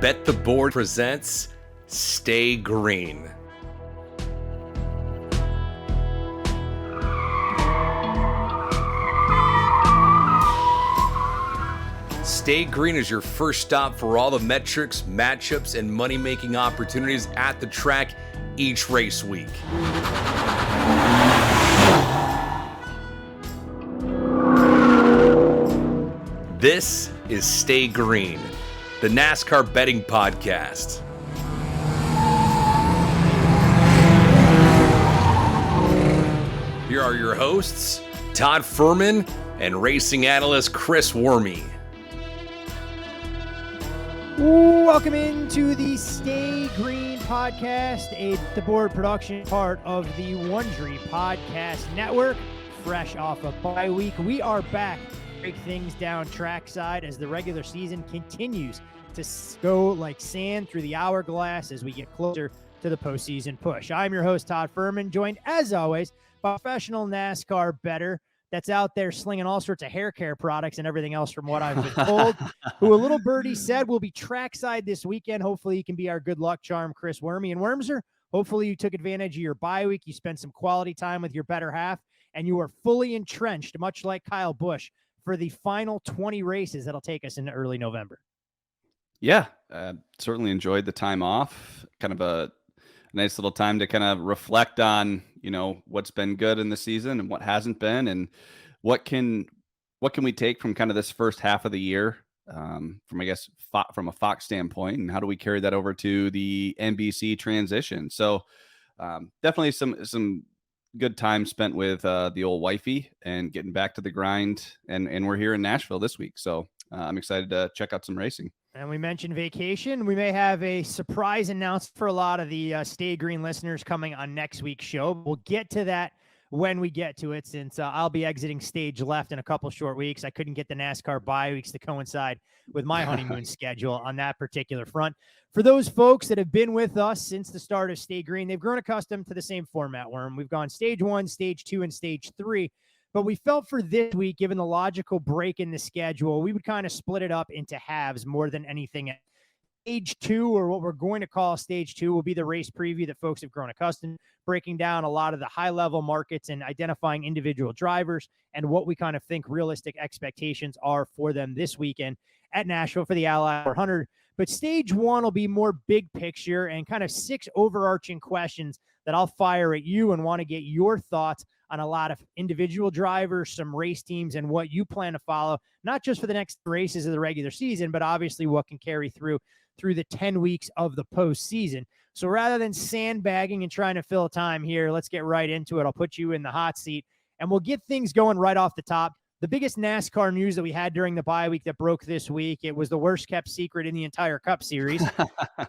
Bet the Board presents Stay Green. Stay Green is your first stop for all the metrics, matchups, and money-making opportunities at the track each race week. This is Stay Green, the NASCAR betting podcast. Here are your hosts, Todd Furman and racing analyst Chris Wormy. Welcome into the Stay Green podcast, a The Board production, part of the Wondery Podcast Network. Fresh off a bye week, we are back to break things down trackside as the regular season continues to go like sand through the hourglass as we get closer to the postseason push. I'm your host, Todd Furman, joined as always by a professional NASCAR bettor that's out there slinging all sorts of hair care products and everything else from what I've been told, who a little birdie said will be trackside this weekend. Hopefully he can be our good luck charm, Chris Wormy. And Wormser, hopefully you took advantage of your bye week. You spent some quality time with your better half, and you are fully entrenched, much like Kyle Busch, for the final 20 races that'll take us into early November. Yeah, certainly enjoyed the time off. Kind of a nice little time to kind of reflect on, what's been good in the season and what hasn't been, and what can we take from kind of this first half of the year, from a Fox standpoint, and how do we carry that over to the NBC transition? So definitely some good time spent with the old wifey and getting back to the grind, and we're here in Nashville this week, so I'm excited to check out some racing. And we mentioned vacation. We may have a surprise announcement for a lot of the Stay Green listeners coming on next week's show. We'll get to that when we get to it, since I'll be exiting stage left in a couple short weeks. I couldn't get the NASCAR bye weeks to coincide with my honeymoon schedule on that particular front. For those folks that have been with us since the start of Stay Green, they've grown accustomed to the same format, Worm. We've gone stage 1, stage 2, and stage 3. But we felt for this week, given the logical break in the schedule, we would kind of split it up into halves more than anything. Stage 2, or what we're going to call stage 2, will be the race preview that folks have grown accustomed, breaking down a lot of the high-level markets and identifying individual drivers and what we kind of think realistic expectations are for them this weekend at Nashville for the Ally 400. But stage 1 will be more big picture and kind of 6 overarching questions that I'll fire at you and want to get your thoughts on a lot of individual drivers, some race teams, and what you plan to follow, not just for the next races of the regular season, but obviously what can carry through the 10 weeks of the postseason. So rather than sandbagging and trying to fill time here, let's get right into it. I'll put you in the hot seat, and we'll get things going right off the top. The biggest NASCAR news that we had during the bye week that broke this week, it was the worst kept secret in the entire Cup Series.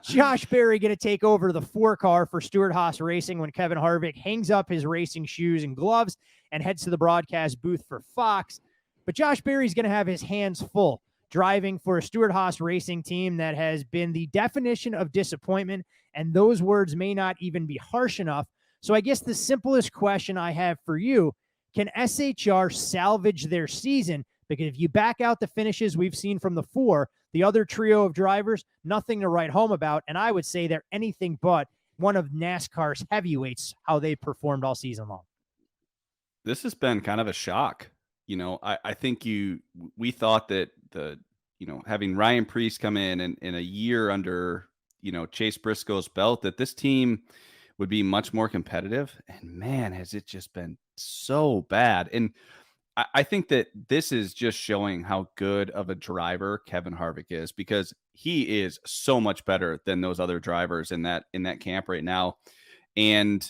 Josh Berry going to take over the 4-car for Stewart-Haas Racing when Kevin Harvick hangs up his racing shoes and gloves and heads to the broadcast booth for Fox. But Josh Berry's going to have his hands full driving for a Stewart-Haas Racing team that has been the definition of disappointment, and those words may not even be harsh enough. So I guess the simplest question I have for you: can SHR salvage their season? Because if you back out the finishes we've seen from the 4, the other trio of drivers, nothing to write home about. And I would say they're anything but one of NASCAR's heavyweights, how they performed all season long. This has been kind of a shock. I think we thought that having Ryan Preece come in a year under, Chase Briscoe's belt, that this team would be much more competitive. And man, has it just been so bad. And I think that this is just showing how good of a driver Kevin Harvick is, because he is so much better than those other drivers in that camp right now. And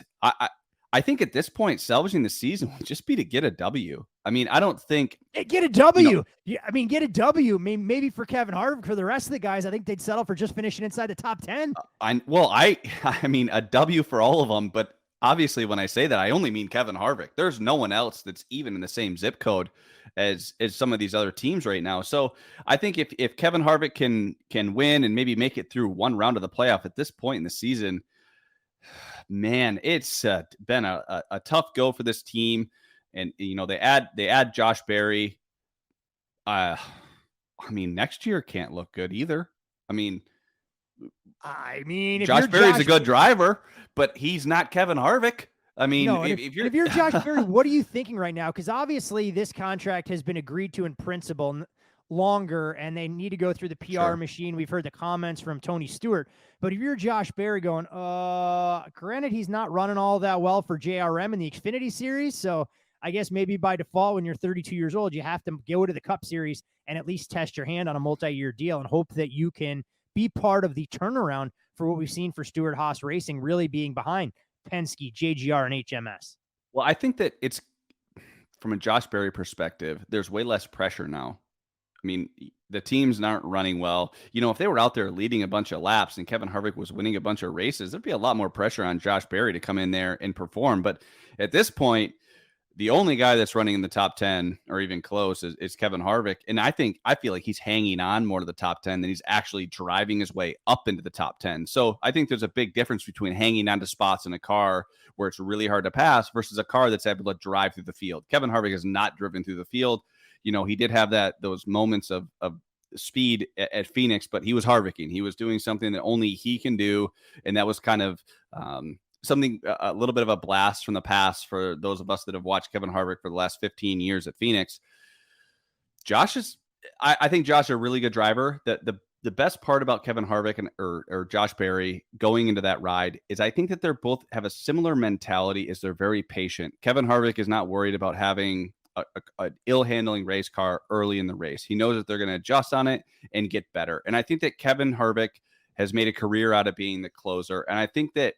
I think at this point, salvaging the season would just be to get a W. I mean, I don't think get a W. Get a W. Maybe for Kevin Harvick. For the rest of the guys, I think they'd settle for just finishing inside the top 10. I mean, a W for all of them. But obviously, when I say that, I only mean Kevin Harvick. There's no one else that's even in the same zip code as some of these other teams right now. So I think if Kevin Harvick can win and maybe make it through one round of the playoff at this point in the season, man, it's been a tough go for this team. And, they add Josh Berry. Next year can't look good either. I mean, Josh Berry's a good driver, but he's not Kevin Harvick. I mean, no, if you're Josh Berry, what are you thinking right now? Because obviously this contract has been agreed to in principle longer, and they need to go through the PR machine. We've heard the comments from Tony Stewart. But if you're Josh Berry going, granted, he's not running all that well for JRM in the Xfinity Series, so I guess maybe by default, when you're 32 years old, you have to go to the Cup Series and at least test your hand on a multi-year deal and hope that you can be part of the turnaround for what we've seen for Stewart-Haas Racing really being behind Penske, JGR, and HMS. Well, I think that it's, from a Josh Berry perspective, there's way less pressure now. I mean, the teams aren't running well. You know, if they were out there leading a bunch of laps and Kevin Harvick was winning a bunch of races, there'd be a lot more pressure on Josh Berry to come in there and perform. But at this point, the only guy that's running in the top 10 or even close is Kevin Harvick. And I feel like he's hanging on more to the top 10 than he's actually driving his way up into the top 10. So I think there's a big difference between hanging on to spots in a car where it's really hard to pass versus a car that's able to drive through the field. Kevin Harvick has not driven through the field. You know, he did have those moments of speed at Phoenix, but he was Harvicking. He was doing something that only he can do. And that was kind of, something, a little bit of a blast from the past for those of us that have watched Kevin Harvick for the last 15 years at Phoenix. I think Josh is a really good driver. The best part about Kevin Harvick or Josh Berry going into that ride is I think that they're both have a similar mentality, is they're very patient. Kevin Harvick is not worried about having an ill-handling race car early in the race. He knows that they're going to adjust on it and get better. And I think that Kevin Harvick has made a career out of being the closer. And I think that,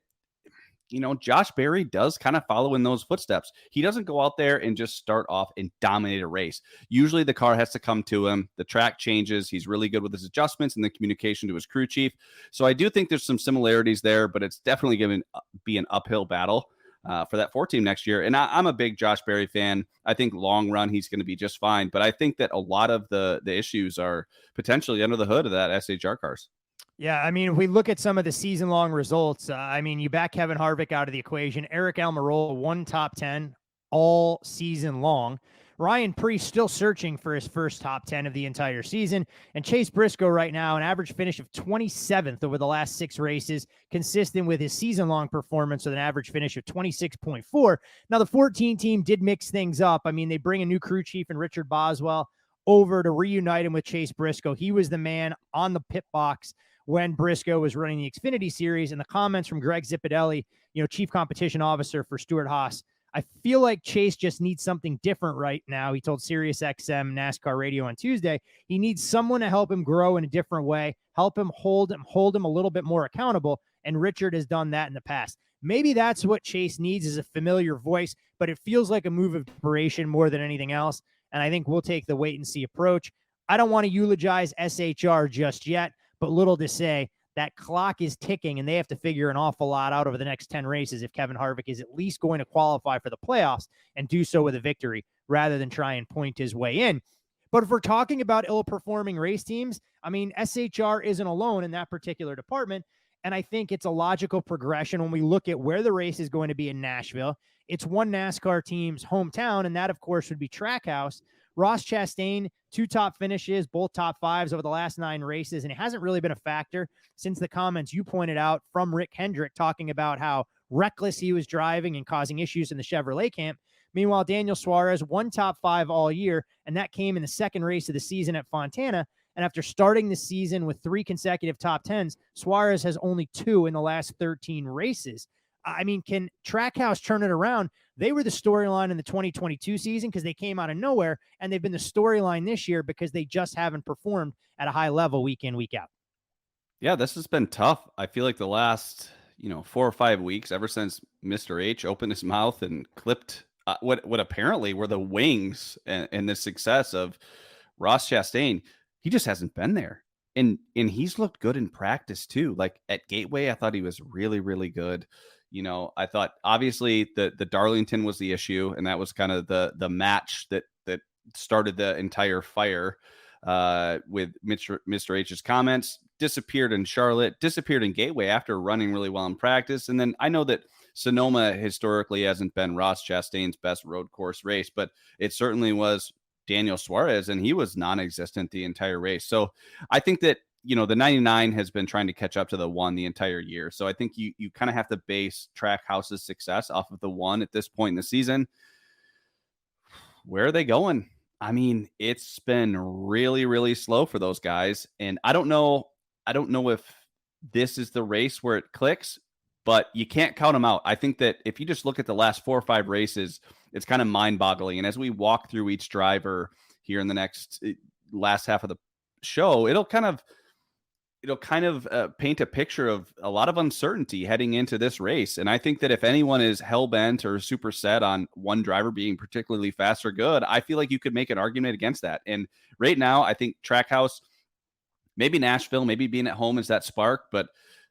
you know, Josh Berry does kind of follow in those footsteps. He doesn't go out there and just start off and dominate a race. Usually the car has to come to him. The track changes. He's really good with his adjustments and the communication to his crew chief. So I do think there's some similarities there, but it's definitely going to be an uphill battle for that 4 team next year. And I'm a big Josh Berry fan. I think long run, he's going to be just fine. But I think that a lot of the issues are potentially under the hood of that SHR cars. Yeah, I mean, if we look at some of the season-long results, I mean, you back Kevin Harvick out of the equation. Eric Almirola won top 10 all season long. Ryan Preece still searching for his first top 10 of the entire season. And Chase Briscoe right now, an average finish of 27th over the last 6 races, consistent with his season-long performance with an average finish of 26.4. Now, the 14 team did mix things up. I mean, they bring a new crew chief in Richard Boswell over to reunite him with Chase Briscoe. He was the man on the pit box when Briscoe was running the Xfinity Series. And the comments from Greg Zipadelli, chief competition officer for Stewart-Haas, I feel like Chase just needs something different right now. He told SiriusXM NASCAR Radio on Tuesday, he needs someone to help him grow in a different way, help him hold him a little bit more accountable. And Richard has done that in the past. Maybe that's what Chase needs, is a familiar voice, but it feels like a move of desperation more than anything else. And I think we'll take the wait and see approach. I don't want to eulogize SHR just yet, but little to say, that clock is ticking and they have to figure an awful lot out over the next 10 races if Kevin Harvick is at least going to qualify for the playoffs and do so with a victory rather than try and point his way in. But if we're talking about ill-performing race teams, I mean, SHR isn't alone in that particular department. And I think it's a logical progression when we look at where the race is going to be in Nashville. It's one NASCAR team's hometown, and that, of course, would be Trackhouse. Ross Chastain, 2 top finishes, both top 5s over the last 9 races, and it hasn't really been a factor since the comments you pointed out from Rick Hendrick talking about how reckless he was driving and causing issues in the Chevrolet camp. Meanwhile, Daniel Suarez, 1 top 5 all year, and that came in the second race of the season at Fontana. And after starting the season with 3 consecutive top 10s, Suarez has only 2 in the last 13 races. I mean, can Trackhouse turn it around? They were the storyline in the 2022 season because they came out of nowhere, and they've been the storyline this year because they just haven't performed at a high level week in, week out. Yeah, this has been tough. I feel like the last, 4 or 5 weeks, ever since Mr. H opened his mouth and clipped what apparently were the wings and the success of Ross Chastain, he just hasn't been there. And he's looked good in practice too. Like at Gateway, I thought he was really, really good. I thought obviously the Darlington was the issue, and that was kind of the match that started the entire fire with Mr. H's comments. Disappeared in Charlotte, disappeared in Gateway after running really well in practice. And then I know that Sonoma historically hasn't been Ross Chastain's best road course race, but it certainly was Daniel Suarez, and he was non-existent the entire race. So I think that the 99 has been trying to catch up to the 1 the entire year. So I think you kind of have to base Trackhouse's success off of the 1 at this point in the season. Where are they going? I mean, it's been really, really slow for those guys. And I don't know if this is the race where it clicks, but you can't count them out. I think that if you just look at the last 4 or 5 races, it's kind of mind-boggling. And as we walk through each driver here in the last half of the show, it'll kind of paint a picture of a lot of uncertainty heading into this race. And I think that if anyone is hell-bent or super set on one driver being particularly fast or good, I feel like you could make an argument against that. And right now, I think Trackhouse, maybe Nashville, maybe being at home is that spark, but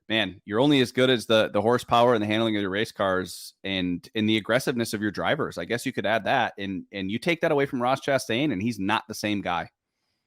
man, you're only as good as the horsepower and the handling of your race cars and the aggressiveness of your drivers. I guess you could add that. And you take that away from Ross Chastain, and he's not the same guy.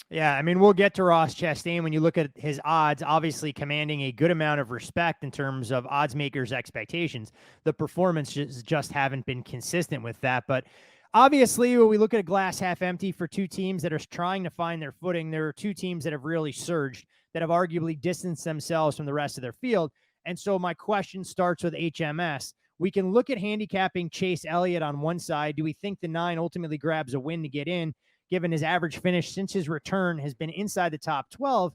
Yeah, I mean, we'll get to Ross Chastain. When you look at his odds, obviously commanding a good amount of respect in terms of odds makers' expectations. The performances just haven't been consistent with that. But obviously, when we look at a glass half empty for 2 teams that are trying to find their footing, there are 2 teams that have really surged, that have arguably distanced themselves from the rest of their field. And so my question starts with HMS. We can look at handicapping Chase Elliott on one side. Do we think the 9 ultimately grabs a win to get in, given his average finish since his return has been inside the top 12?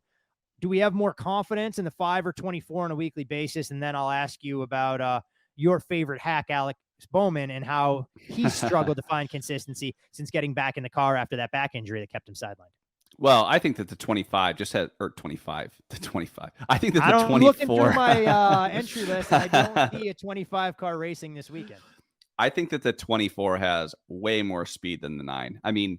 Do we have more confidence in the 5 or 24 on a weekly basis? And then I'll ask you about your favorite hack, Alex Bowman, and how he struggled to find consistency since getting back in the car after that back injury that kept him sidelined. Well, I think that the 25 just had, or 25, the 25. I think that the 24. I'm looking through my entry list, and I don't see a 25 car racing this weekend. I think that the 24 has way more speed than the 9. I mean,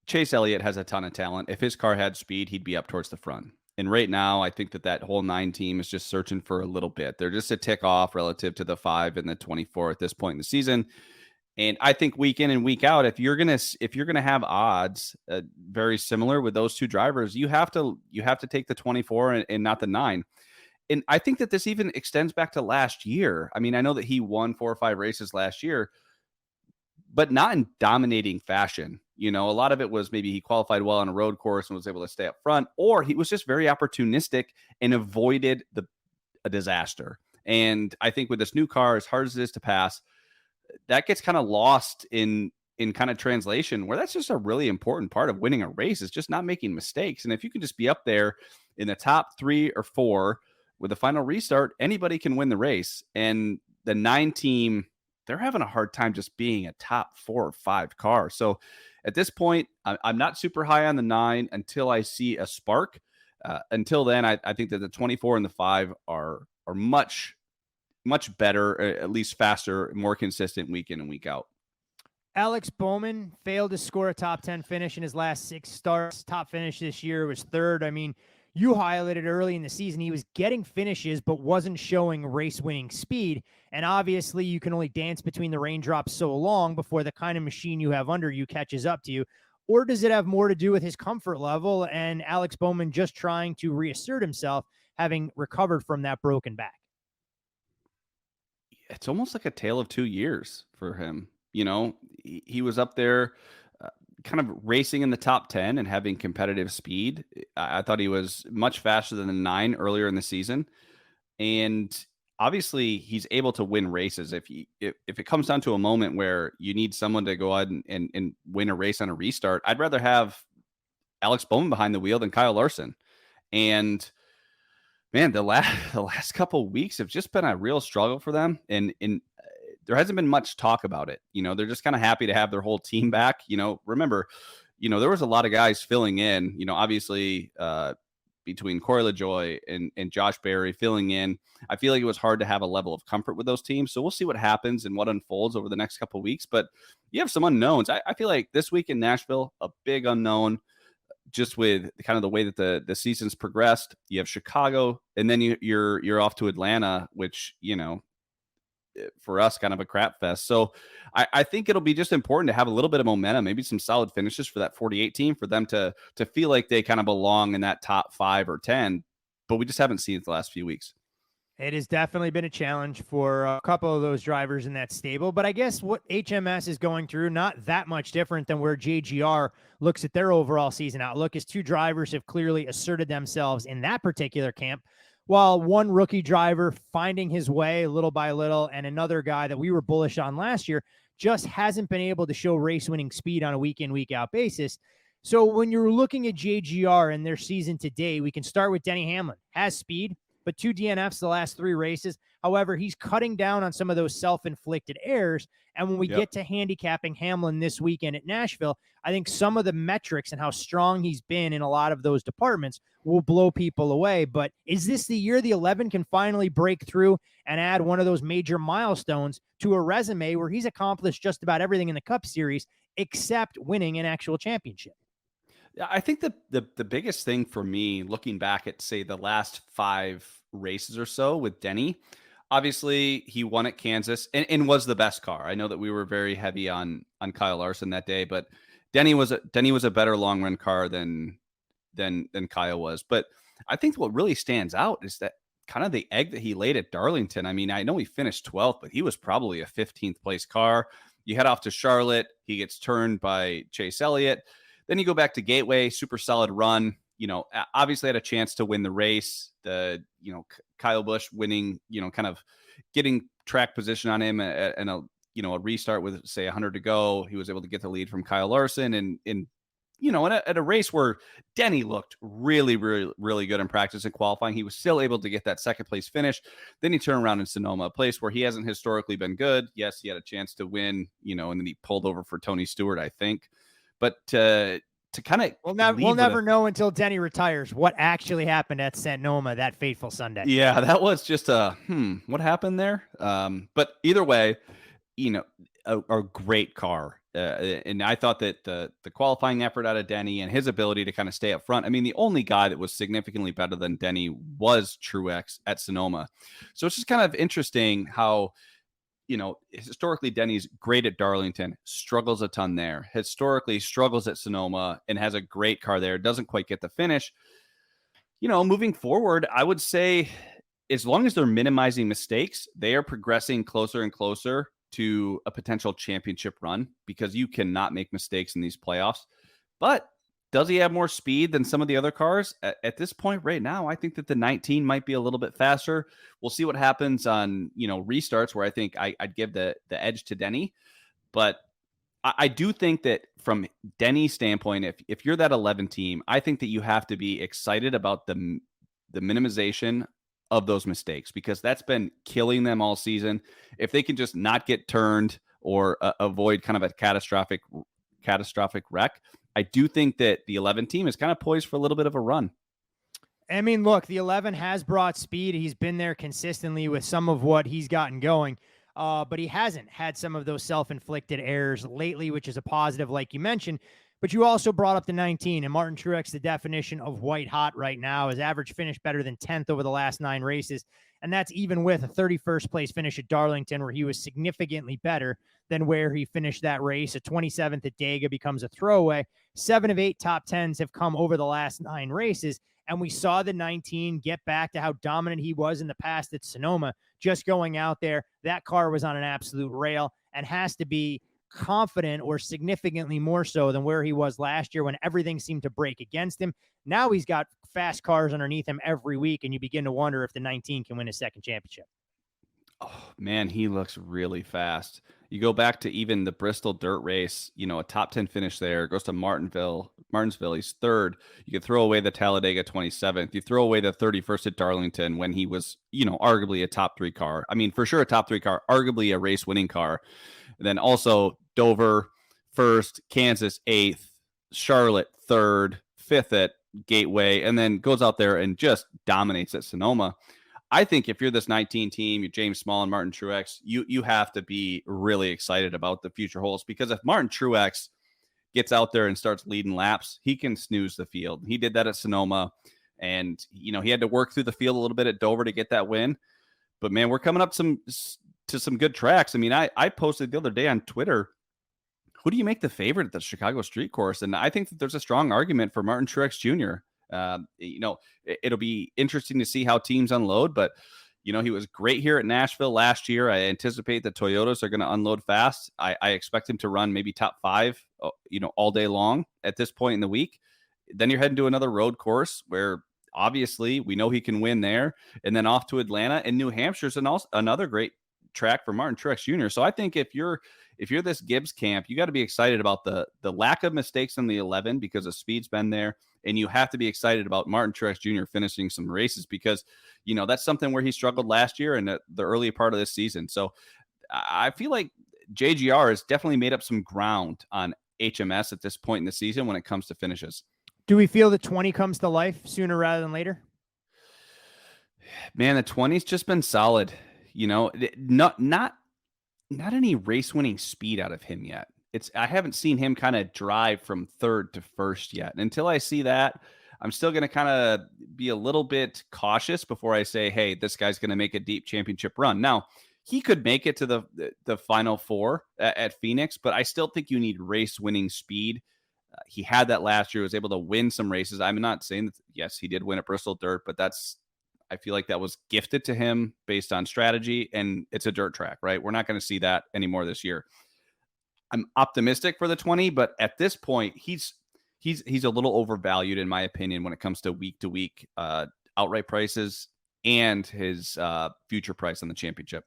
Chase Elliott has a ton of talent. If his car had speed, he'd be up towards the front. And right now, I think that whole 9 team is just searching for a little bit. They're just a tick off relative to the 5 and the 24 at this point in the season. And I think week in and week out, if you're gonna have odds very similar with those 2 drivers, you have to take the 24 and not the 9. And I think that this even extends back to last year. I mean, I know that he won 4 or 5 races last year, but not in dominating fashion. A lot of it was maybe he qualified well on a road course and was able to stay up front, or he was just very opportunistic and avoided a disaster. And I think with this new car, as hard as it is to pass, that gets kind of lost in kind of translation, where that's just a really important part of winning a race, is just not making mistakes. And if you can just be up there in the top 3 or 4 with a final restart, anybody can win the race. And the 9 team, they're having a hard time just being a top 4 or 5 car. So at this point, I'm not super high on the 9 until I see a spark. Until then, I think that the 24 and the 5 are much better, at least faster, more consistent week in and week out. Alex Bowman failed to score a top 10 finish in his last 6 starts. Top finish this year was 3rd. I mean, you highlighted early in the season, he was getting finishes, but wasn't showing race-winning speed. And obviously, you can only dance between the raindrops so long before the kind of machine you have under you catches up to you. Or does it have more to do with his comfort level and Alex Bowman just trying to reassert himself, having recovered from that broken back? It's almost like a tale of 2 years for him. He was up there kind of racing in the top 10 and having competitive speed. I thought he was much faster than the 9 earlier in the season. And obviously he's able to win races. If it comes down to a moment where you need someone to go out and win a race on a restart, I'd rather have Alex Bowman behind the wheel than Kyle Larson. And man, the last couple of weeks have just been a real struggle for them. And there hasn't been much talk about it. They're just kind of happy to have their whole team back. Remember, there was a lot of guys filling in, obviously between Corey LaJoie and Josh Berry filling in. I feel like it was hard to have a level of comfort with those teams. So we'll see what happens and what unfolds over the next couple of weeks. But you have some unknowns. I feel like this week in Nashville, a big unknown, just with kind of the way that the season's progressed. You have Chicago, and then you're off to Atlanta, which, for us, kind of a crap fest. So I think it'll be just important to have a little bit of momentum, maybe some solid finishes for that 48 team, for them to feel like they kind of belong in that top 5 or 10, but we just haven't seen it the last few weeks. It has definitely been a challenge for a couple of those drivers in that stable. But I guess what HMS is going through, not that much different than where JGR looks at their overall season outlook, is two drivers have clearly asserted themselves in that particular camp, while one rookie driver finding his way little by little, and another guy that we were bullish on last year just hasn't been able to show race-winning speed on a week-in, week-out basis. So when you're looking at JGR and their season today, we can start with Denny Hamlin. Has speed, but 2 DNFs the last 3 races. However, he's cutting down on some of those self-inflicted errors. And when we get to handicapping Hamlin this weekend at Nashville, I think some of the metrics and how strong he's been in a lot of those departments will blow people away. But is this the year the 11 can finally break through and add one of those major milestones to a resume where he's accomplished just about everything in the Cup Series except winning an actual championship? I think the biggest thing for me, looking back at, say, the last 5 races or so with Denny, obviously he won at Kansas and was the best car. I know that we were very heavy on Kyle Larson that day, but Denny was a better long run car than Kyle was. But I think what really stands out is that kind of the egg that he laid at Darlington. I mean, I know he finished 12th, but he was probably a 15th place car. You head off to Charlotte, he gets turned by Chase Elliott. Then you go back to Gateway, super solid run. Obviously had a chance to win the race. Kyle Busch winning, kind of getting track position on him and a restart with, say, 100 to go. He was able to get the lead from Kyle Larson and at a race where Denny looked really, really, really good in practice and qualifying. He was still able to get that second place finish. Then he turned around in Sonoma, a place where he hasn't historically been good. Yes, he had a chance to win, and then he pulled over for Tony Stewart, I think. But to kind of we'll never know until Denny retires what actually happened at Sonoma that fateful Sunday. Yeah, that was just what happened there? But either way, a great car. And I thought that the qualifying effort out of Denny and his ability to kind of stay up front. I mean, the only guy that was significantly better than Denny was Truex at Sonoma. So it's just kind of interesting how, historically Denny's great at Darlington, struggles a ton there. Historically struggles at Sonoma and has a great car there. Doesn't quite get the finish. Moving forward, I would say as long as they're minimizing mistakes, they are progressing closer and closer to a potential championship run because you cannot make mistakes in these playoffs. But does he have more speed than some of the other cars? At this point right now, I think that the 19 might be a little bit faster. We'll see what happens on, restarts where I think I'd give the edge to Denny. But I do think that from Denny's standpoint, if you're that 11 team, I think that you have to be excited about the minimization of those mistakes because that's been killing them all season. If they can just not get turned or avoid kind of a catastrophic wreck, I do think that the 11 team is kind of poised for a little bit of a run. I mean, look, the 11 has brought speed. He's been there consistently with some of what he's gotten going, but he hasn't had some of those self-inflicted errors lately, which is a positive, like you mentioned. But you also brought up the 19, and Martin Truex, the definition of white hot right now. His average finish better than 10th over the last 9 races, and that's even with a 31st place finish at Darlington, where he was significantly better than where he finished that race. A 27th at Dega becomes a throwaway. 7 of 8 top 10s have come over the last 9 races, and we saw the 19 get back to how dominant he was in the past at Sonoma. Just going out there, that car was on an absolute rail and has to be confident or significantly more so than where he was last year when everything seemed to break against him. Now he's got fast cars underneath him every week, and you begin to wonder if the 19 can win a second championship. Oh, man, he looks really fast. You go back to even the Bristol dirt race, a top 10 finish there, goes to Martinsville, he's 3rd. You could throw away the Talladega 27th. You throw away the 31st at Darlington when he was, arguably a top 3 car. I mean, for sure a top 3 car, arguably a race winning car. And then also Dover 1st, Kansas 8th, Charlotte 3rd, 5th at Gateway, and then goes out there and just dominates at Sonoma. I think if you're this 19 team, you're James Small and Martin Truex, you have to be really excited about the future holds, because if Martin Truex gets out there and starts leading laps, he can snooze the field. He did that at Sonoma, and he had to work through the field a little bit at Dover to get that win. But man, we're coming up to some good tracks. I mean, I posted the other day on Twitter, who do you make the favorite at the Chicago Street Course? And I think that there's a strong argument for Martin Truex Jr. It'll be interesting to see how teams unload, but You know, he was great here at Nashville last year. I anticipate the Toyotas are going to unload fast. I expect him to run maybe top 5, all day long at this point in the week. Then you're heading to another road course where obviously we know he can win there, and then off to Atlanta, and New Hampshire's another great track for Martin Truex Jr. So I think if you're this Gibbs camp, you got to be excited about the lack of mistakes in the 11 because the speed's been there, and you have to be excited about Martin Truex Jr. finishing some races because that's something where he struggled last year and the early part of this season. So I feel like JGR has definitely made up some ground on HMS at this point in the season when it comes to finishes. Do we feel the 20 comes to life sooner rather than later? Man, the 20's just been solid. Not any race winning speed out of him yet. I haven't seen him kind of drive from third to first yet. And until I see that, I'm still going to kind of be a little bit cautious before I say, hey, this guy's going to make a deep championship run. Now, he could make it to the final 4 at Phoenix, but I still think you need race winning speed. He had that last year, was able to win some races. I'm not saying that, yes, he did win at Bristol Dirt, but I feel like that was gifted to him based on strategy, and it's a dirt track, right? We're not going to see that anymore this year. I'm optimistic for the 20, but at this point, he's a little overvalued in my opinion when it comes to week outright prices and his future price on the championship.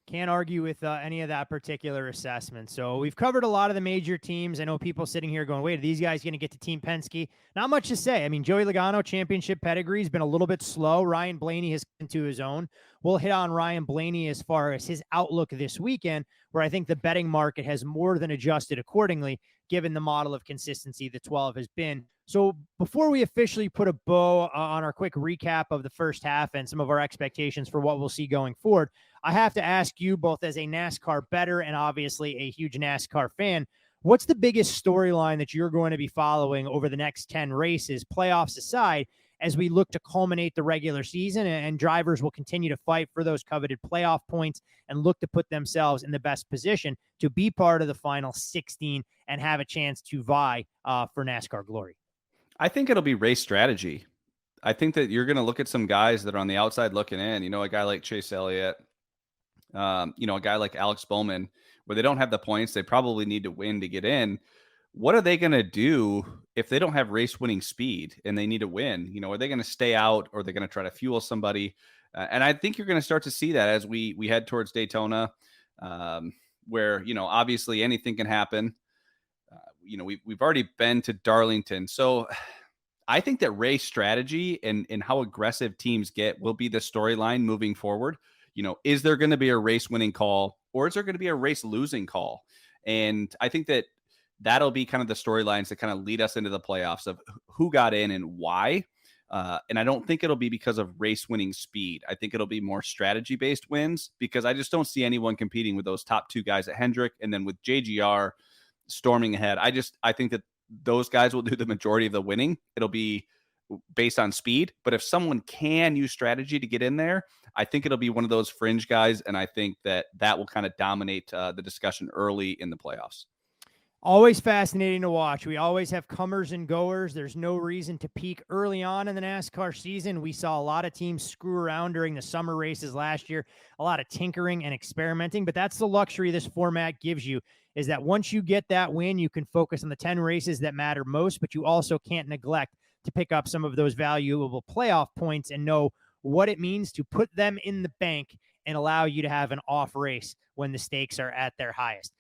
Can't argue with any of that particular assessment. So we've covered a lot of the major teams. I know people sitting here going, wait, are these guys going to get to Team Penske? Not much to say. I mean, Joey Logano championship pedigree has been a little bit slow. Ryan Blaney has come to his own. We'll hit on Ryan Blaney as far as his outlook this weekend, where I think the betting market has more than adjusted accordingly, given the model of consistency the 12 has been. So before we officially put a bow on our quick recap of the first half and some of our expectations for what we'll see going forward, I have to ask you both as a NASCAR bettor and obviously a huge NASCAR fan, what's the biggest storyline that you're going to be following over the next 10 races, playoffs aside, as we look to culminate the regular season and drivers will continue to fight for those coveted playoff points and look to put themselves in the best position to be part of the final 16 and have a chance to vie for NASCAR glory? I think it'll be race strategy. I think that you're going to look at some guys that are on the outside looking in, a guy like Chase Elliott, a guy like Alex Bowman, where they don't have the points. They probably need to win to get in. What are they going to do if they don't have race winning speed and they need to win? Are they going to stay out or are they going to try to fuel somebody? And I think you're going to start to see that as we head towards Daytona, where, obviously anything can happen. We've already been to Darlington. So I think that race strategy and how aggressive teams get will be the storyline moving forward. Is there going to be a race winning call or is there going to be a race losing call? And I think that that'll be kind of the storylines that kind of lead us into the playoffs of who got in and why. And I don't think it'll be because of race winning speed. I think it'll be more strategy based wins because I just don't see anyone competing with those top 2 guys at Hendrick. And then with JGR storming ahead, I think that those guys will do the majority of the winning. It'll be based on speed, but if someone can use strategy to get in there, I think it'll be one of those fringe guys. And I think that will kind of dominate the discussion early in the playoffs. Always fascinating to watch. We always have comers and goers. There's no reason to peak early on in the NASCAR season. We saw a lot of teams screw around during the summer races last year, a lot of tinkering and experimenting, but that's the luxury this format gives you, is that once you get that win, you can focus on the 10 races that matter most, but you also can't neglect to pick up some of those valuable playoff points and know what it means to put them in the bank and allow you to have an off race when the stakes are at their highest.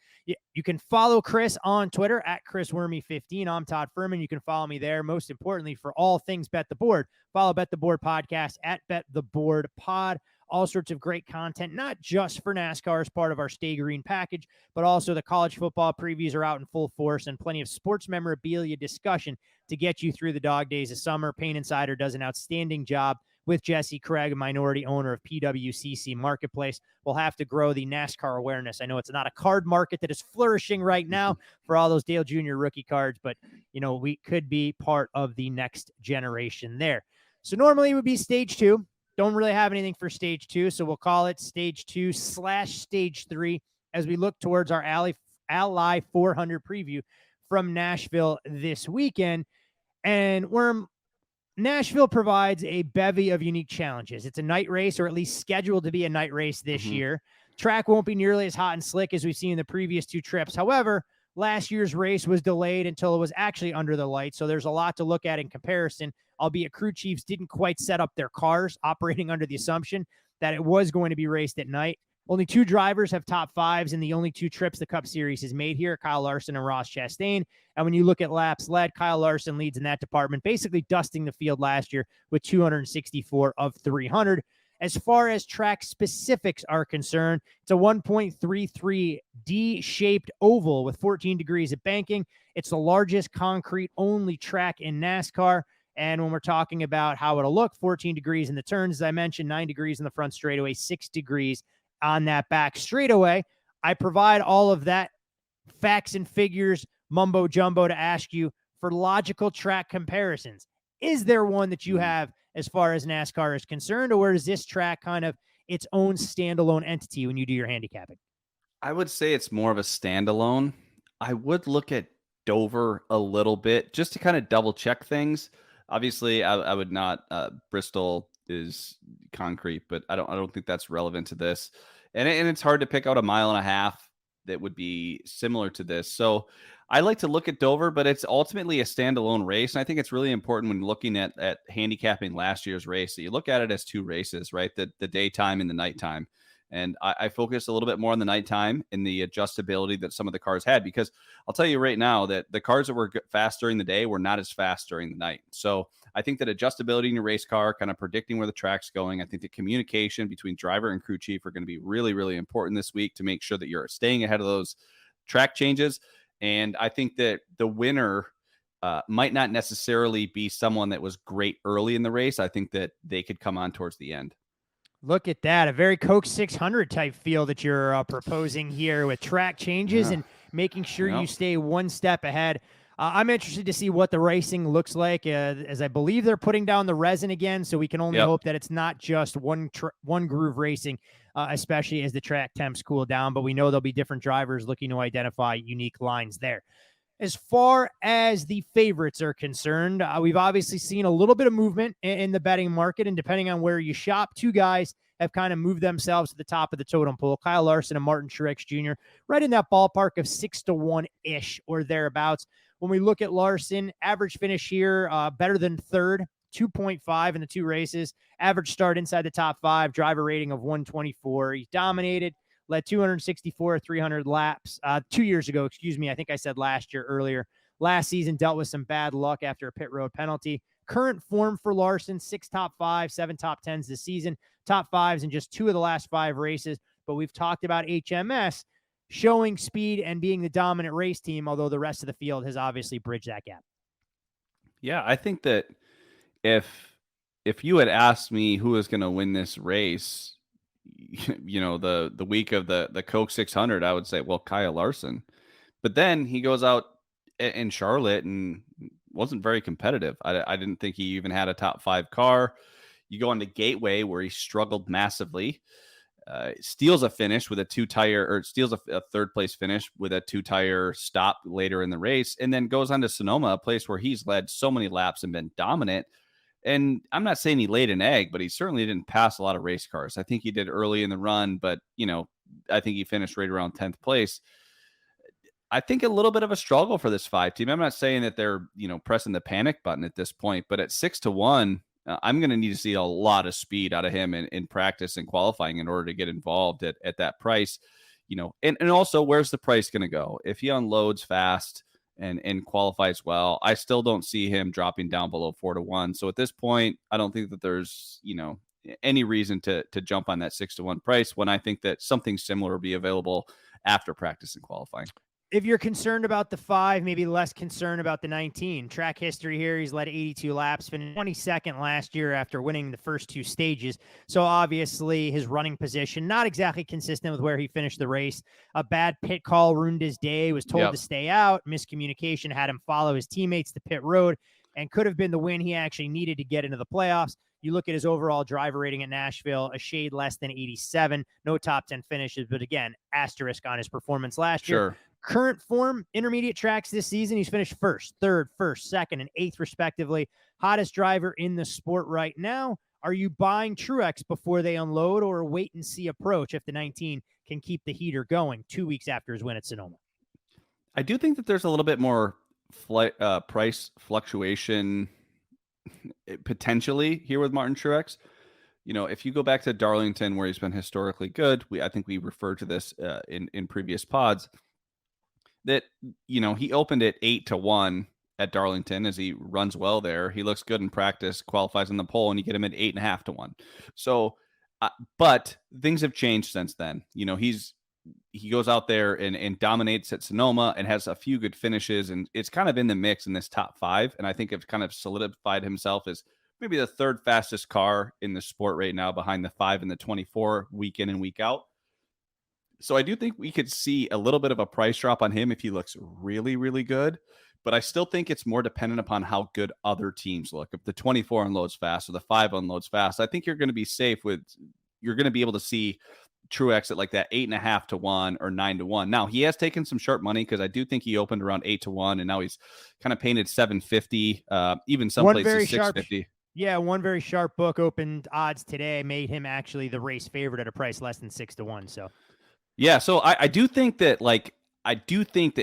You can follow Chris on Twitter at ChrisWormy15. I'm Todd Furman. You can follow me there. Most importantly, for all things Bet the Board, follow Bet the Board Podcast at Bet the Board Pod. All sorts of great content, not just for NASCAR as part of our Stay Green package, but also the college football previews are out in full force and plenty of sports memorabilia discussion to get you through the dog days of summer. Pain Insider does an outstanding job with Jesse Craig, a minority owner of PWCC Marketplace. We'll have to grow the NASCAR awareness. I know it's not a card market that is flourishing right now for all those Dale Jr. rookie cards, but, we could be part of the next generation there. So normally it would be stage 2. Don't really have anything for stage 2, so we'll call it stage 2/stage 3 as we look towards our Ally 400 preview from Nashville this weekend. And we're Nashville provides a bevy of unique challenges. It's a night race, or at least scheduled to be a night race this year. Track won't be nearly as hot and slick as we've seen in the previous 2 trips. However, last year's race was delayed until it was actually under the lights, so there's a lot to look at in comparison, albeit crew chiefs didn't quite set up their cars operating under the assumption that it was going to be raced at night. Only 2 drivers have top 5s in the only 2 trips the Cup Series has made here, Kyle Larson and Ross Chastain. And when you look at laps led, Kyle Larson leads in that department, basically dusting the field last year with 264 of 300. As far as track specifics are concerned, it's a 1.33 D-shaped oval with 14 degrees of banking. It's the largest concrete-only track in NASCAR. And when we're talking about how it'll look, 14 degrees in the turns, as I mentioned, 9 degrees in the front straightaway, 6 degrees on that back straightaway. I provide all of that facts and figures, mumbo jumbo, to ask you for logical track comparisons. Is there one that you have as far as NASCAR is concerned, or is this track kind of its own standalone entity when you do your handicapping? I would say it's more of a standalone. I would look at Dover a little bit just to kind of double check things. Obviously, I would not. Bristol is concrete, but I don't think that's relevant to this. And it's hard to pick out a mile and a half that would be similar to this. So I like to look at Dover, but it's ultimately a standalone race. And I think it's really important when looking at handicapping last year's race that you look at it as 2 races, right? The daytime and the nighttime. And I focus a little bit more on the nighttime and the adjustability that some of the cars had, because I'll tell you right now that the cars that were fast during the day were not as fast during the night. So I think that adjustability in your race car, kind of predicting where the track's going, I think the communication between driver and crew chief are going to be really, really important this week to make sure that you're staying ahead of those track changes. And I think that the winner might not necessarily be someone that was great early in the race. I think that they could come on towards the end. Look at that. A very Coke 600 type feel that you're proposing here with track changes and making sure you stay one step ahead. I'm interested to see what the racing looks like, as I believe they're putting down the resin again, so we can only hope that it's not just one groove racing, especially as the track temps cool down. But we know there'll be different drivers looking to identify unique lines there. As far as the favorites are concerned, we've obviously seen a little bit of movement in the betting market, and depending on where you shop, 2 guys have kind of moved themselves to the top of the totem pole. Kyle Larson and Martin Truex Jr., right in that ballpark of 6-1-ish or thereabouts. When we look at Larson, average finish here, better than third, 2.5 in the 2 races. Average start inside the top 5, driver rating of 124. He dominated, led 264 300 laps 2 years ago. I think I said last year earlier. Last season dealt with some bad luck after a pit road penalty. Current form for Larson, 6 top 5, 7 top 10s this season. Top 5s in just 2 of the last 5 races. But we've talked about HMS showing speed and being the dominant race team, although the rest of the field has obviously bridged that gap. Yeah, I think that if you had asked me who was going to win this race, the week of the Coke 600, I would say, well, Kyle Larson. But then he goes out in Charlotte and wasn't very competitive. I didn't think he even had a top 5 car. You go into Gateway where he struggled massively. Steals a finish with a 2-tire, or steals a third place finish with a 2-tire stop later in the race, and then goes on to Sonoma, a place where he's led so many laps and been dominant. And I'm not saying he laid an egg, but he certainly didn't pass a lot of race cars. I think he did early in the run, but I think he finished right around 10th place. I think a little bit of a struggle for this 5 team. I'm not saying that they're, pressing the panic button at this point, but at 6-1, I'm going to need to see a lot of speed out of him in practice and qualifying in order to get involved at that price, and also where's the price going to go? If he unloads fast and qualifies well, I still don't see him dropping down below 4-1. So at this point, I don't think that there's, any reason to jump on that 6-1 price when I think that something similar will be available after practice and qualifying. If you're concerned about the 5, maybe less concerned about the 19. Track history here, he's led 82 laps, finished 22nd last year after winning the first 2 stages. So obviously his running position, not exactly consistent with where he finished the race. A bad pit call ruined his day, was told to stay out. Miscommunication had him follow his teammates to pit road, and could have been the win he actually needed to get into the playoffs. You look at his overall driver rating at Nashville, a shade less than 87, no top 10 finishes, but again, asterisk on his performance last year. Current form, intermediate tracks this season, he's finished first, third, second, and eighth, respectively. Hottest driver in the sport right now. Are you buying Truex before they unload, or a wait-and-see approach if the 19 can keep the heater going 2 weeks after his win at Sonoma? I do think that there's a little bit more price fluctuation potentially here with Martin Truex. If you go back to Darlington, where he's been historically good, I think we referred to this in previous pods, that, he opened it 8-1 at Darlington as he runs well there. He looks good in practice, qualifies in the pole, and you get him at 8.5-1. So, but things have changed since then. He goes out there and dominates at Sonoma and has a few good finishes, and it's kind of in the mix in this top 5. And I think it's kind of solidified himself as maybe the third fastest car in the sport right now, behind the 5 and the 24 week in and week out. So I do think we could see a little bit of a price drop on him if he looks really, really good. But I still think it's more dependent upon how good other teams look. If the 24 unloads fast or the 5 unloads fast, I think you're going to be safe you're going to be able to see Truex at like that 8.5-1 or 9-1. Now, he has taken some sharp money, because I do think he opened around 8-1, and now he's kind of painted 750, even some places 650. Yeah, one very sharp book opened odds today, made him actually the race favorite at a price less than 6-1. So. Yeah, so I do think that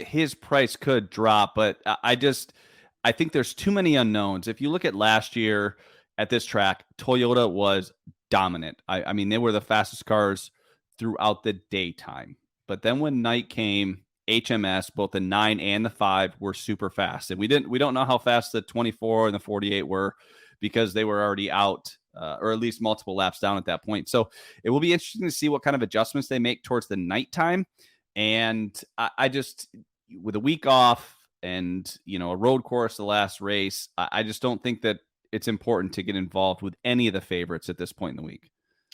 his price could drop, but I think there's too many unknowns. If you look at last year at this track, Toyota was dominant. I mean, they were the fastest cars throughout the daytime. But then when night came, HMS, both the 9 and the 5, were super fast. And we don't know how fast the 24 and the 48 were, because they were already out, or at least multiple laps down at that point. So it will be interesting to see what kind of adjustments they make towards the nighttime. And I just, with a week off and, a road course, the last race, I just don't think that it's important to get involved with any of the favorites at this point in the week.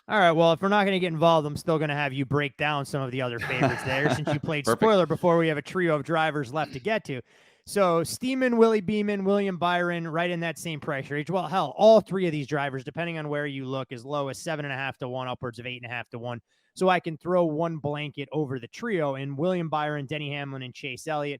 All right, well, if we're not going to get involved, I'm still going to have you break down some of the other favorites there, since you played spoiler before we have a trio of drivers left to get to. So Steeman, Willie Beeman, William Byron, right in that same price range. Well, hell, all 3 of these drivers, depending on where you look, as low as 7.5-1, upwards of 8.5-1. So I can throw one blanket over the trio in William Byron, Denny Hamlin, and Chase Elliott.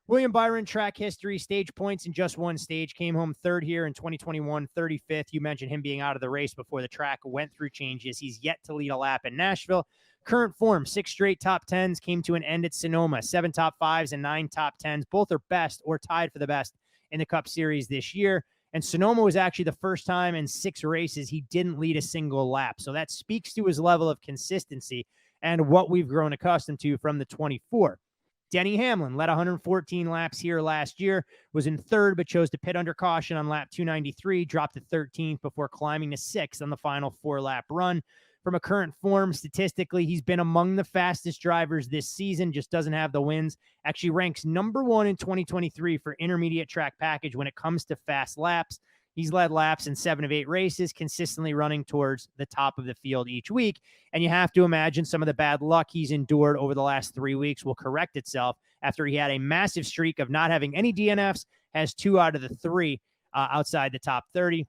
William Byron, track history, stage points in just one stage, came home third here in 2021, 35th. You mentioned him being out of the race before the track went through changes. He's yet to lead a lap in Nashville. Current form, 6 straight top 10s, came to an end at Sonoma, 7 top 5s and 9 top 10s. Both are best or tied for the best in the Cup Series this year. And Sonoma was actually the first time in 6 races he didn't lead a single lap. So that speaks to his level of consistency and what we've grown accustomed to from the 24. Denny Hamlin led 114 laps here last year, was in third, but chose to pit under caution on lap 293, dropped to 13th before climbing to 6th on the final 4-lap run. From a current form, statistically, he's been among the fastest drivers this season, just doesn't have the wins. Actually ranks number 1 in 2023 for intermediate track package when it comes to fast laps. He's led laps in 7 of 8 races, consistently running towards the top of the field each week. And you have to imagine some of the bad luck he's endured over the last 3 weeks will correct itself after he had a massive streak of not having any DNFs, has 2 out of the 3 outside the top 30.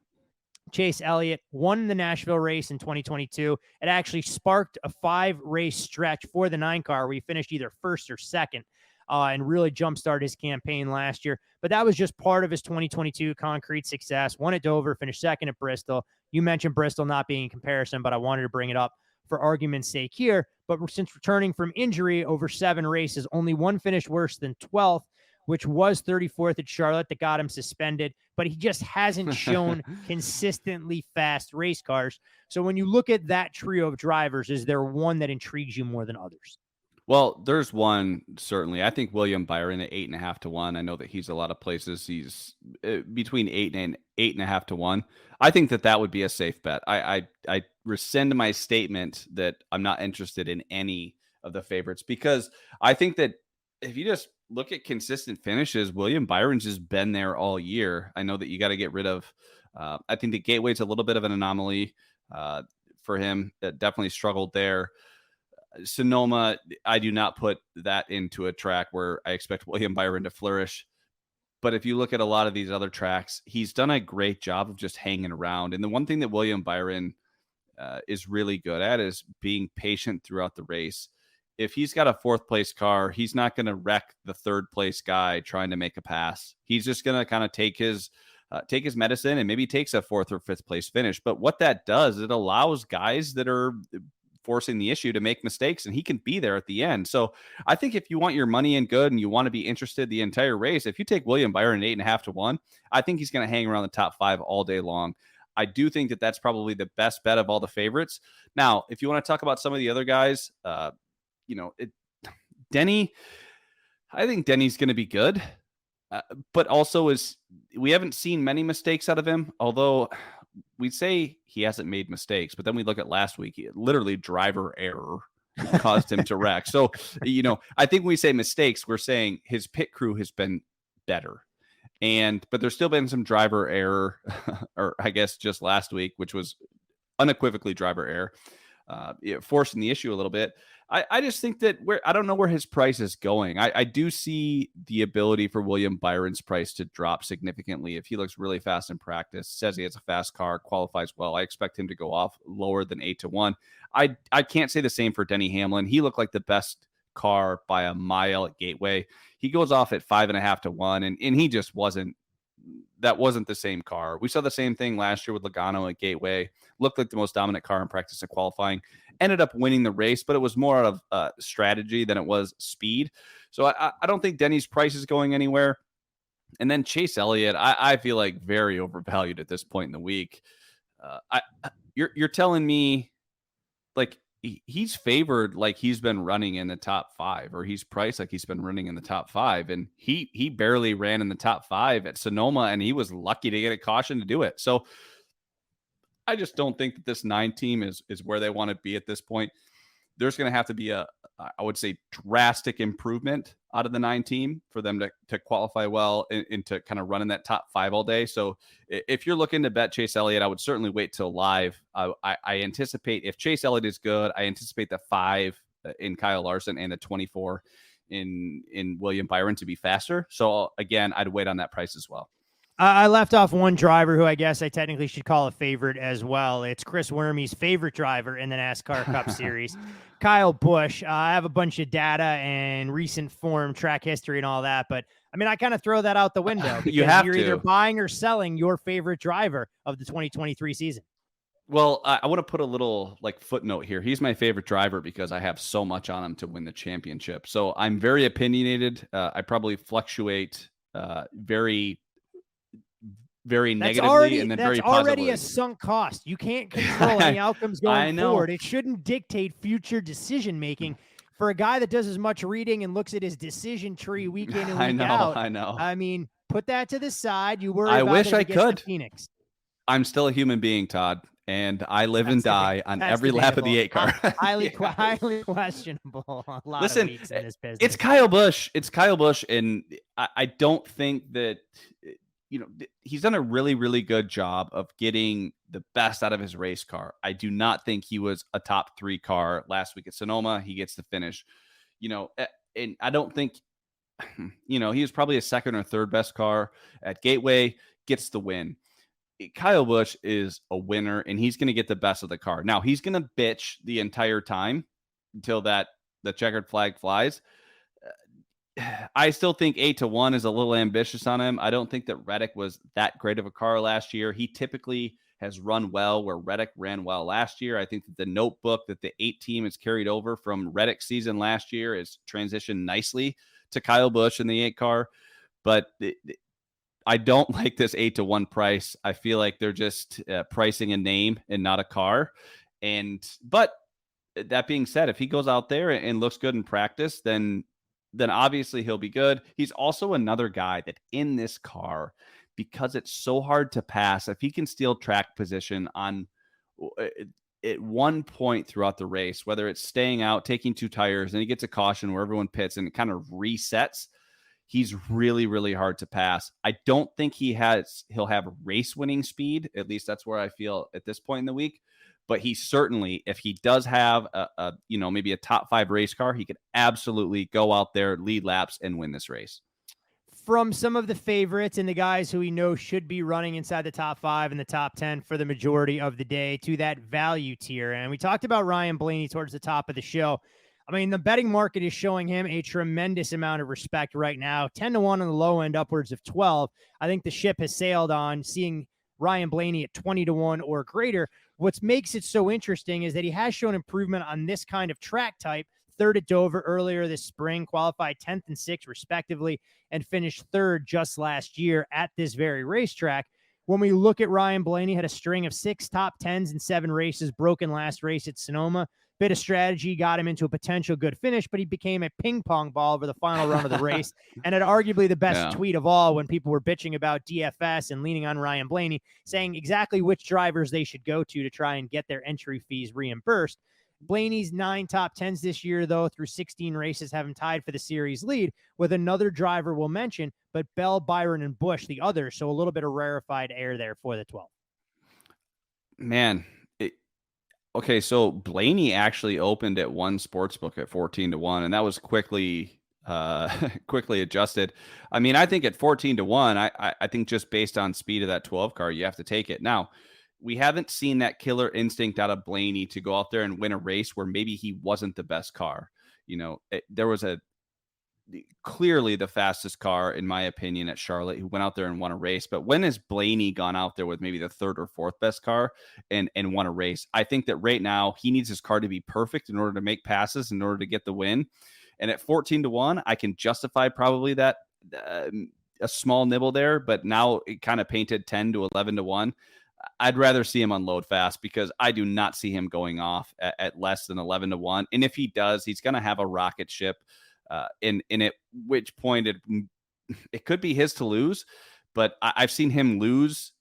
Chase Elliott won the Nashville race in 2022. It actually sparked a 5-race stretch for the 9 car where he finished either first or second. And really jumpstarted his campaign last year. But that was just part of his 2022 concrete success. Won at Dover, finished second at Bristol. You mentioned Bristol not being in comparison, but I wanted to bring it up for argument's sake here. But since returning from injury over 7 races, only one finished worse than 12th, which was 34th at Charlotte that got him suspended. But he just hasn't shown consistently fast race cars. So when you look at that trio of drivers, is there one that intrigues you more than others? Well, there's one, certainly. I think William Byron at 8.5-1. I know that he's a lot of places. He's between 8 and 8.5-1. I think that would be a safe bet. I rescind my statement that I'm not interested in any of the favorites, because I think that if you just look at consistent finishes, William Byron's just been there all year. I know that you got to get rid of, I think the Gateway's a little bit of an anomaly for him. That definitely struggled there. Sonoma, I do not put that into a track where I expect William Byron to flourish. But if you look at a lot of these other tracks, he's done a great job of just hanging around. And the one thing that William Byron is really good at is being patient throughout the race. if he's got a 4th place car, he's not going to wreck the 3rd place guy trying to make a pass. He's just going to kind of take his medicine and maybe takes a 4th or 5th place finish. But what that does, it allows guys that are forcing the issue to make mistakes, and he can be there at the end. So I think if you want your money in good and you want to be interested the entire race, if you take William Byron at 8.5 to 1, I think he's going to hang around the top 5 all day long. I do think that that's probably the best bet of all the favorites. Now, if you want to talk about some of the other guys, Denny, I think Denny's going to be good, but also we haven't seen many mistakes out of him, although we say he hasn't made mistakes, but then we look at last week, literally driver error caused him to wreck. So, I think when we say mistakes, we're saying his pit crew has been better. But there's still been some driver error, or I guess just last week, which was unequivocally driver error, forcing the issue a little bit. I just think that I don't know where his price is going. I do see the ability for William Byron's price to drop significantly if he looks really fast in practice, says he has a fast car, qualifies well. I expect him to go off lower than 8 to 1. I can't say the same for Denny Hamlin. He looked like the best car by a mile at Gateway. He goes off at 5.5 to 1, and he just wasn't. That wasn't the same car. We saw the same thing last year with Logano at Gateway. Looked like the most dominant car in practice and qualifying. Ended up winning the race, but it was more out of strategy than it was speed. So I don't think Denny's price is going anywhere. And then Chase Elliott, I feel like very overvalued at this point in the week. You're telling me like he's favored like he's been running in the top 5, or he's priced like he's been running in the top 5, and he barely ran in the top 5 at Sonoma, and he was lucky to get a caution to do it. So I just don't think that this 9 team is where they want to be at this point. There's going to have to be I would say, drastic improvement out of the 9 team for them to qualify well and to kind of run in that top 5 all day. So if you're looking to bet Chase Elliott, I would certainly wait till live. I anticipate if Chase Elliott is good, I anticipate the 5 in Kyle Larson and the 24 in William Byron to be faster. So again, I'd wait on that price as well. I left off one driver who I guess I technically should call a favorite as well. It's Chris Wormey's favorite driver in the NASCAR Cup Series, Kyle Busch. I have a bunch of data and recent form, track history, and all that, but I mean, I kind of throw that out the window because you're either buying or selling your favorite driver of the 2023 season. Well, I want to put a little footnote here. He's my favorite driver because I have so much on him to win the championship. So I'm very opinionated. I probably fluctuate very negatively and then very positively. That's already a sunk cost. You can't control any outcomes going forward. It shouldn't dictate future decision making for a guy that does as much reading and looks at his decision tree week in and week out. I know. I mean, put that to the side. You worry I about wish it I could. Phoenix. I'm still a human being, Todd, and I live and die on every lap of the 8 car. highly questionable. A lot of weeks in this business. It's Kyle Busch. And I don't think that he's done a really, really good job of getting the best out of his race car. I do not think he was a top 3 car last week at Sonoma. He gets the finish, and I don't think, he was probably a second or third best car at Gateway, gets the win. Kyle Busch is a winner, and he's going to get the best of the car. Now, he's going to bitch the entire time until the checkered flag flies. I still think 8 to 1 is a little ambitious on him. I don't think that Reddick was that great of a car last year. He typically has run well where Reddick ran well last year. I think that the notebook that the 8 team has carried over from Reddick's season last year is transitioned nicely to Kyle Busch in the 8 car. But I don't like this 8 to 1 price. I feel like they're just pricing a name and not a car. But that being said, if he goes out there and looks good in practice, then obviously he'll be good. He's also another guy that in this car, because it's so hard to pass, if he can steal track position at one point throughout the race, whether it's staying out, taking 2 tires, and he gets a caution where everyone pits and it kind of resets, he's really, really hard to pass. I don't think he'll have race winning speed. At least that's where I feel at this point in the week. But he certainly, if he does have maybe a top 5 race car, he could absolutely go out there, lead laps, and win this race. From some of the favorites and the guys who we know should be running inside the top 5 and the top 10 for the majority of the day to that value tier. And we talked about Ryan Blaney towards the top of the show. I mean, the betting market is showing him a tremendous amount of respect right now. 10-1 on the low end, upwards of 12. I think the ship has sailed on seeing Ryan Blaney at 20-1 or greater. What makes it so interesting is that he has shown improvement on this kind of track type. Third at Dover earlier this spring, qualified 10th and 6th respectively, and finished third just last year at this very racetrack. When we look at Ryan Blaney, had a string of 6 top 10s in 7 races, broken last race at Sonoma. Bit of strategy got him into a potential good finish, but he became a ping pong ball over the final run of the race, and had arguably the best tweet of all when people were bitching about DFS and leaning on Ryan Blaney, saying exactly which drivers they should go to try and get their entry fees reimbursed. Blaney's 9 top 10s this year, though, through 16 races, have him tied for the series lead with another driver we'll mention, but Bell, Byron, and Busch, the others. So a little bit of rarefied air there for the 12. Man, okay, so Blaney actually opened at one sportsbook at 14-1, and that was quickly adjusted. I mean, I think at 14-1, I think just based on speed of that 12 car, you have to take it. Now, we haven't seen that killer instinct out of Blaney to go out there and win a race where maybe he wasn't the best car. There was clearly the fastest car, in my opinion, at Charlotte, who went out there and won a race. But when has Blaney gone out there with maybe the 3rd or 4th best car and won a race? I think that right now he needs his car to be perfect in order to make passes, in order to get the win. And at 14-1, I can justify probably that a small nibble there, but now it kind of painted 10 to 11-1. I'd rather see him unload fast, because I do not see him going off at less than 11-1. And if he does, he's going to have a rocket ship. In at which point it could be his to lose, but I've seen him lose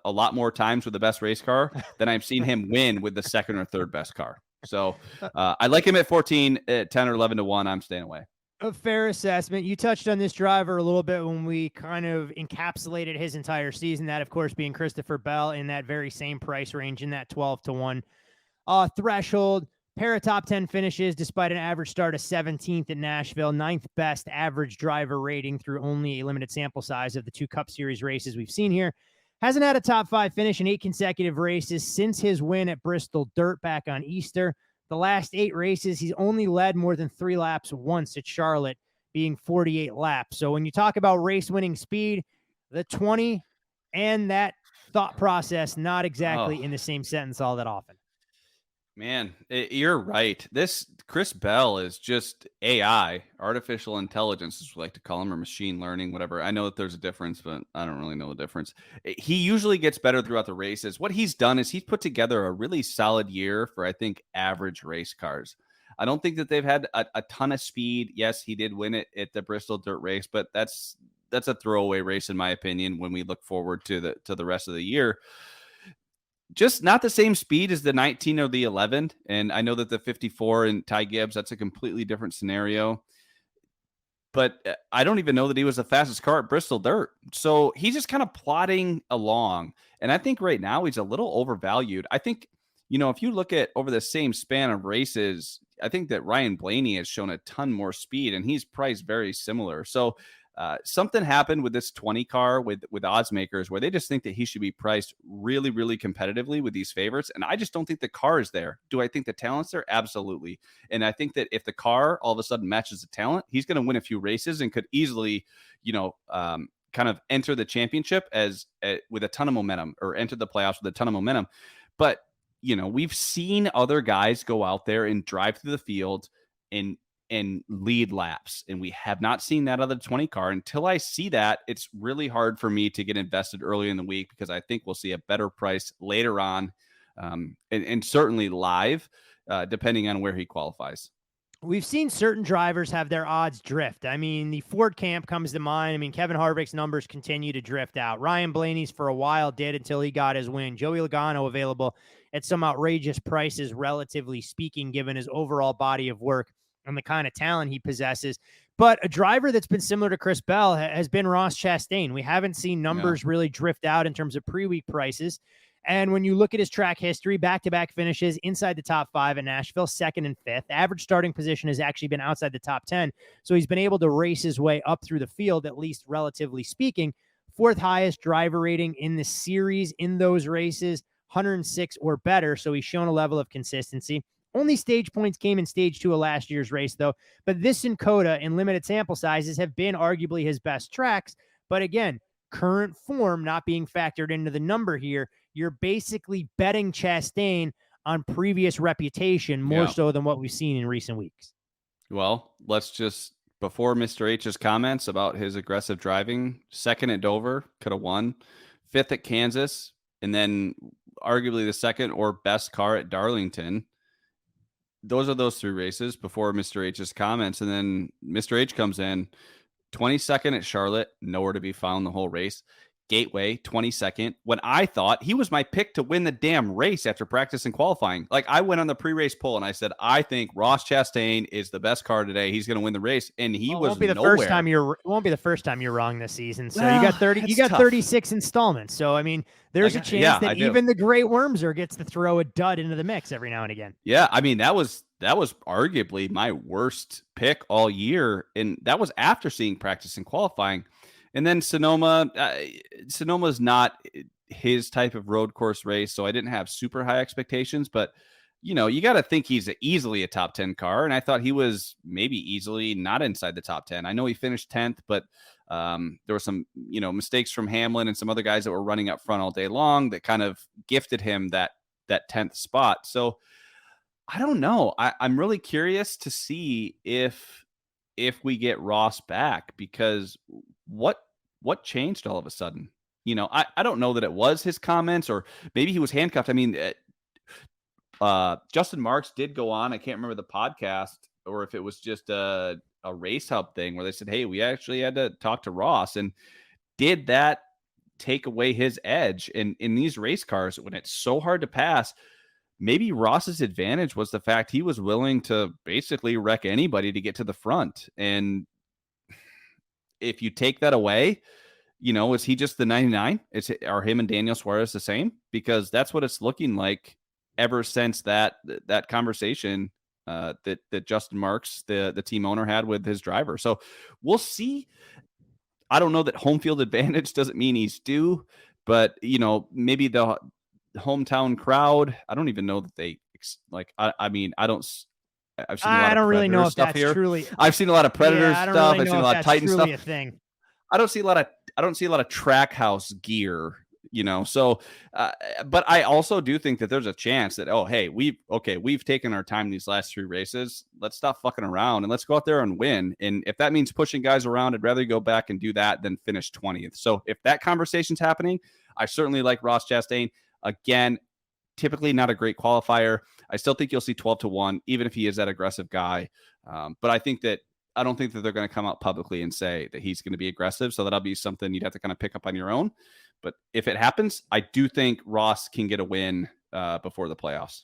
a lot more times with the best race car than I've seen him win with the 2nd or 3rd best car. So I like him at 14, at 10 or 11-1. I'm staying away. A fair assessment. You touched on this driver a little bit when we kind of encapsulated his entire season, that of course being Christopher Bell, in that very same price range, in that 12-1 threshold. Pair of top 10 finishes despite an average start of 17th at Nashville, 9th best average driver rating through only a limited sample size of the 2 Cup Series races we've seen here. Hasn't had a top 5 finish in 8 consecutive races since his win at Bristol Dirt back on Easter. The last 8 races, he's only led more than 3 laps once at Charlotte, being 48 laps. So when you talk about race-winning speed, the 20 and that thought process, not exactly in the same sentence all that often. Man, you're right. This Chris Bell is just AI, artificial intelligence, as we like to call him, or machine learning, whatever. I know that there's a difference, but I don't really know the difference. He usually gets better throughout the races. What he's done is he's put together a really solid year for, I think, average race cars. I don't think that they've had a ton of speed. Yes, he did win it at the Bristol Dirt race, but that's a throwaway race, in my opinion, when we look forward to the rest of the year. Just not the same speed as the 19 or the 11. And I know that the 54 and Ty Gibbs, that's a completely different scenario. But I don't even know that he was the fastest car at Bristol Dirt. So he's just kind of plodding along. And I think right now he's a little overvalued. I think, if you look at over the same span of races, I think that Ryan Blaney has shown a ton more speed, and he's priced very similar. So something happened with this 20 car with odds makers where they just think that he should be priced really, really competitively with these favorites. And I just don't think the car is there. Do I think the talent's there? Absolutely. And I think that if the car all of a sudden matches the talent, he's going to win a few races and could easily, kind of enter the championship with a ton of momentum, or enter the playoffs with a ton of momentum. But, we've seen other guys go out there and drive through the field and lead laps. And we have not seen that other 20 car. Until I see that, it's really hard for me to get invested early in the week, because I think we'll see a better price later on, and certainly live, depending on where he qualifies. We've seen certain drivers have their odds drift. I mean, the Ford camp comes to mind. I mean, Kevin Harvick's numbers continue to drift out. Ryan Blaney's for a while did, until he got his win. Joey Logano available at some outrageous prices, relatively speaking, given his overall body of work and the kind of talent he possesses. But a driver that's been similar to Chris Bell has been Ross Chastain. We haven't seen numbers really drift out in terms of pre-week prices. And when you look at his track history, back-to-back finishes inside the top 5 at Nashville, 2nd and 5th. Average starting position has actually been outside the top 10. So he's been able to race his way up through the field, at least relatively speaking. 4th highest driver rating in the series in those races, 106 or better. So he's shown a level of consistency. Only stage points came in stage 2 of last year's race, though. But this and Coda in limited sample sizes have been arguably his best tracks. But again, current form not being factored into the number here, you're basically betting Chastain on previous reputation more so than what we've seen in recent weeks. Well, let's just, before Mr. H's comments about his aggressive driving, second at Dover, could have won, fifth at Kansas, and then arguably the second or best car at Darlington. Those are those 3 races before Mr. H's comments. And then Mr. H comes in, 22nd at Charlotte, nowhere to be found the whole race. Gateway, 22nd, when I thought he was my pick to win the damn race after practice and qualifying. Like, I went on the pre-race poll and I said, I think Ross Chastain is the best car today. He's going to win the race. And he was won't be the nowhere. It won't be the first time you're wrong this season. So well, you got 36 installments. So, I mean, there's a chance that even the great Wormser gets to throw a dud into the mix every now and again. Yeah. I mean, that was arguably my worst pick all year. And that was after seeing practice and qualifying. And then Sonoma, Sonoma's not his type of road course race, so I didn't have super high expectations. But, you got to think he's easily a top 10 car, and I thought he was maybe easily not inside the top 10. I know he finished 10th, but there were some, mistakes from Hamlin and some other guys that were running up front all day long that kind of gifted him that 10th spot. So I don't know. I'm really curious to see if we get Ross back, because what changed all of a sudden? I don't know that it was his comments, or maybe he was handcuffed. I mean, Justin Marks did go on. I can't remember the podcast, or if it was just a Race Hub thing where they said, hey, we actually had to talk to Ross. And did that take away his edge in these race cars when it's so hard to pass? Maybe Ross's advantage was the fact he was willing to basically wreck anybody to get to the front. And if you take that away, is he just the 99? Are him and Daniel Suarez the same? Because that's what it's looking like ever since that conversation that Justin Marks, the team owner, had with his driver. So we'll see. I don't know that home field advantage doesn't mean he's due, but maybe the hometown crowd, I don't even know that they like. I mean, I don't. I've seen a lot I don't of really know if stuff that's here. truly. I've seen a lot of Predator I don't stuff. really I've know seen a if lot of that's Titan truly stuff. A thing. I don't see a lot of Trackhouse gear, So, but I also do think that there's a chance that, oh, hey, we've taken our time these last 3 races. Let's stop fucking around and let's go out there and win. And if that means pushing guys around, I'd rather go back and do that than finish 20th. So if that conversation's happening, I certainly like Ross Chastain. Again, typically not a great qualifier. I still think you'll see 12-1, even if he is that aggressive guy. But I don't think that they're going to come out publicly and say that he's going to be aggressive. So that'll be something you'd have to kind of pick up on your own. But if it happens, I do think Ross can get a win before the playoffs.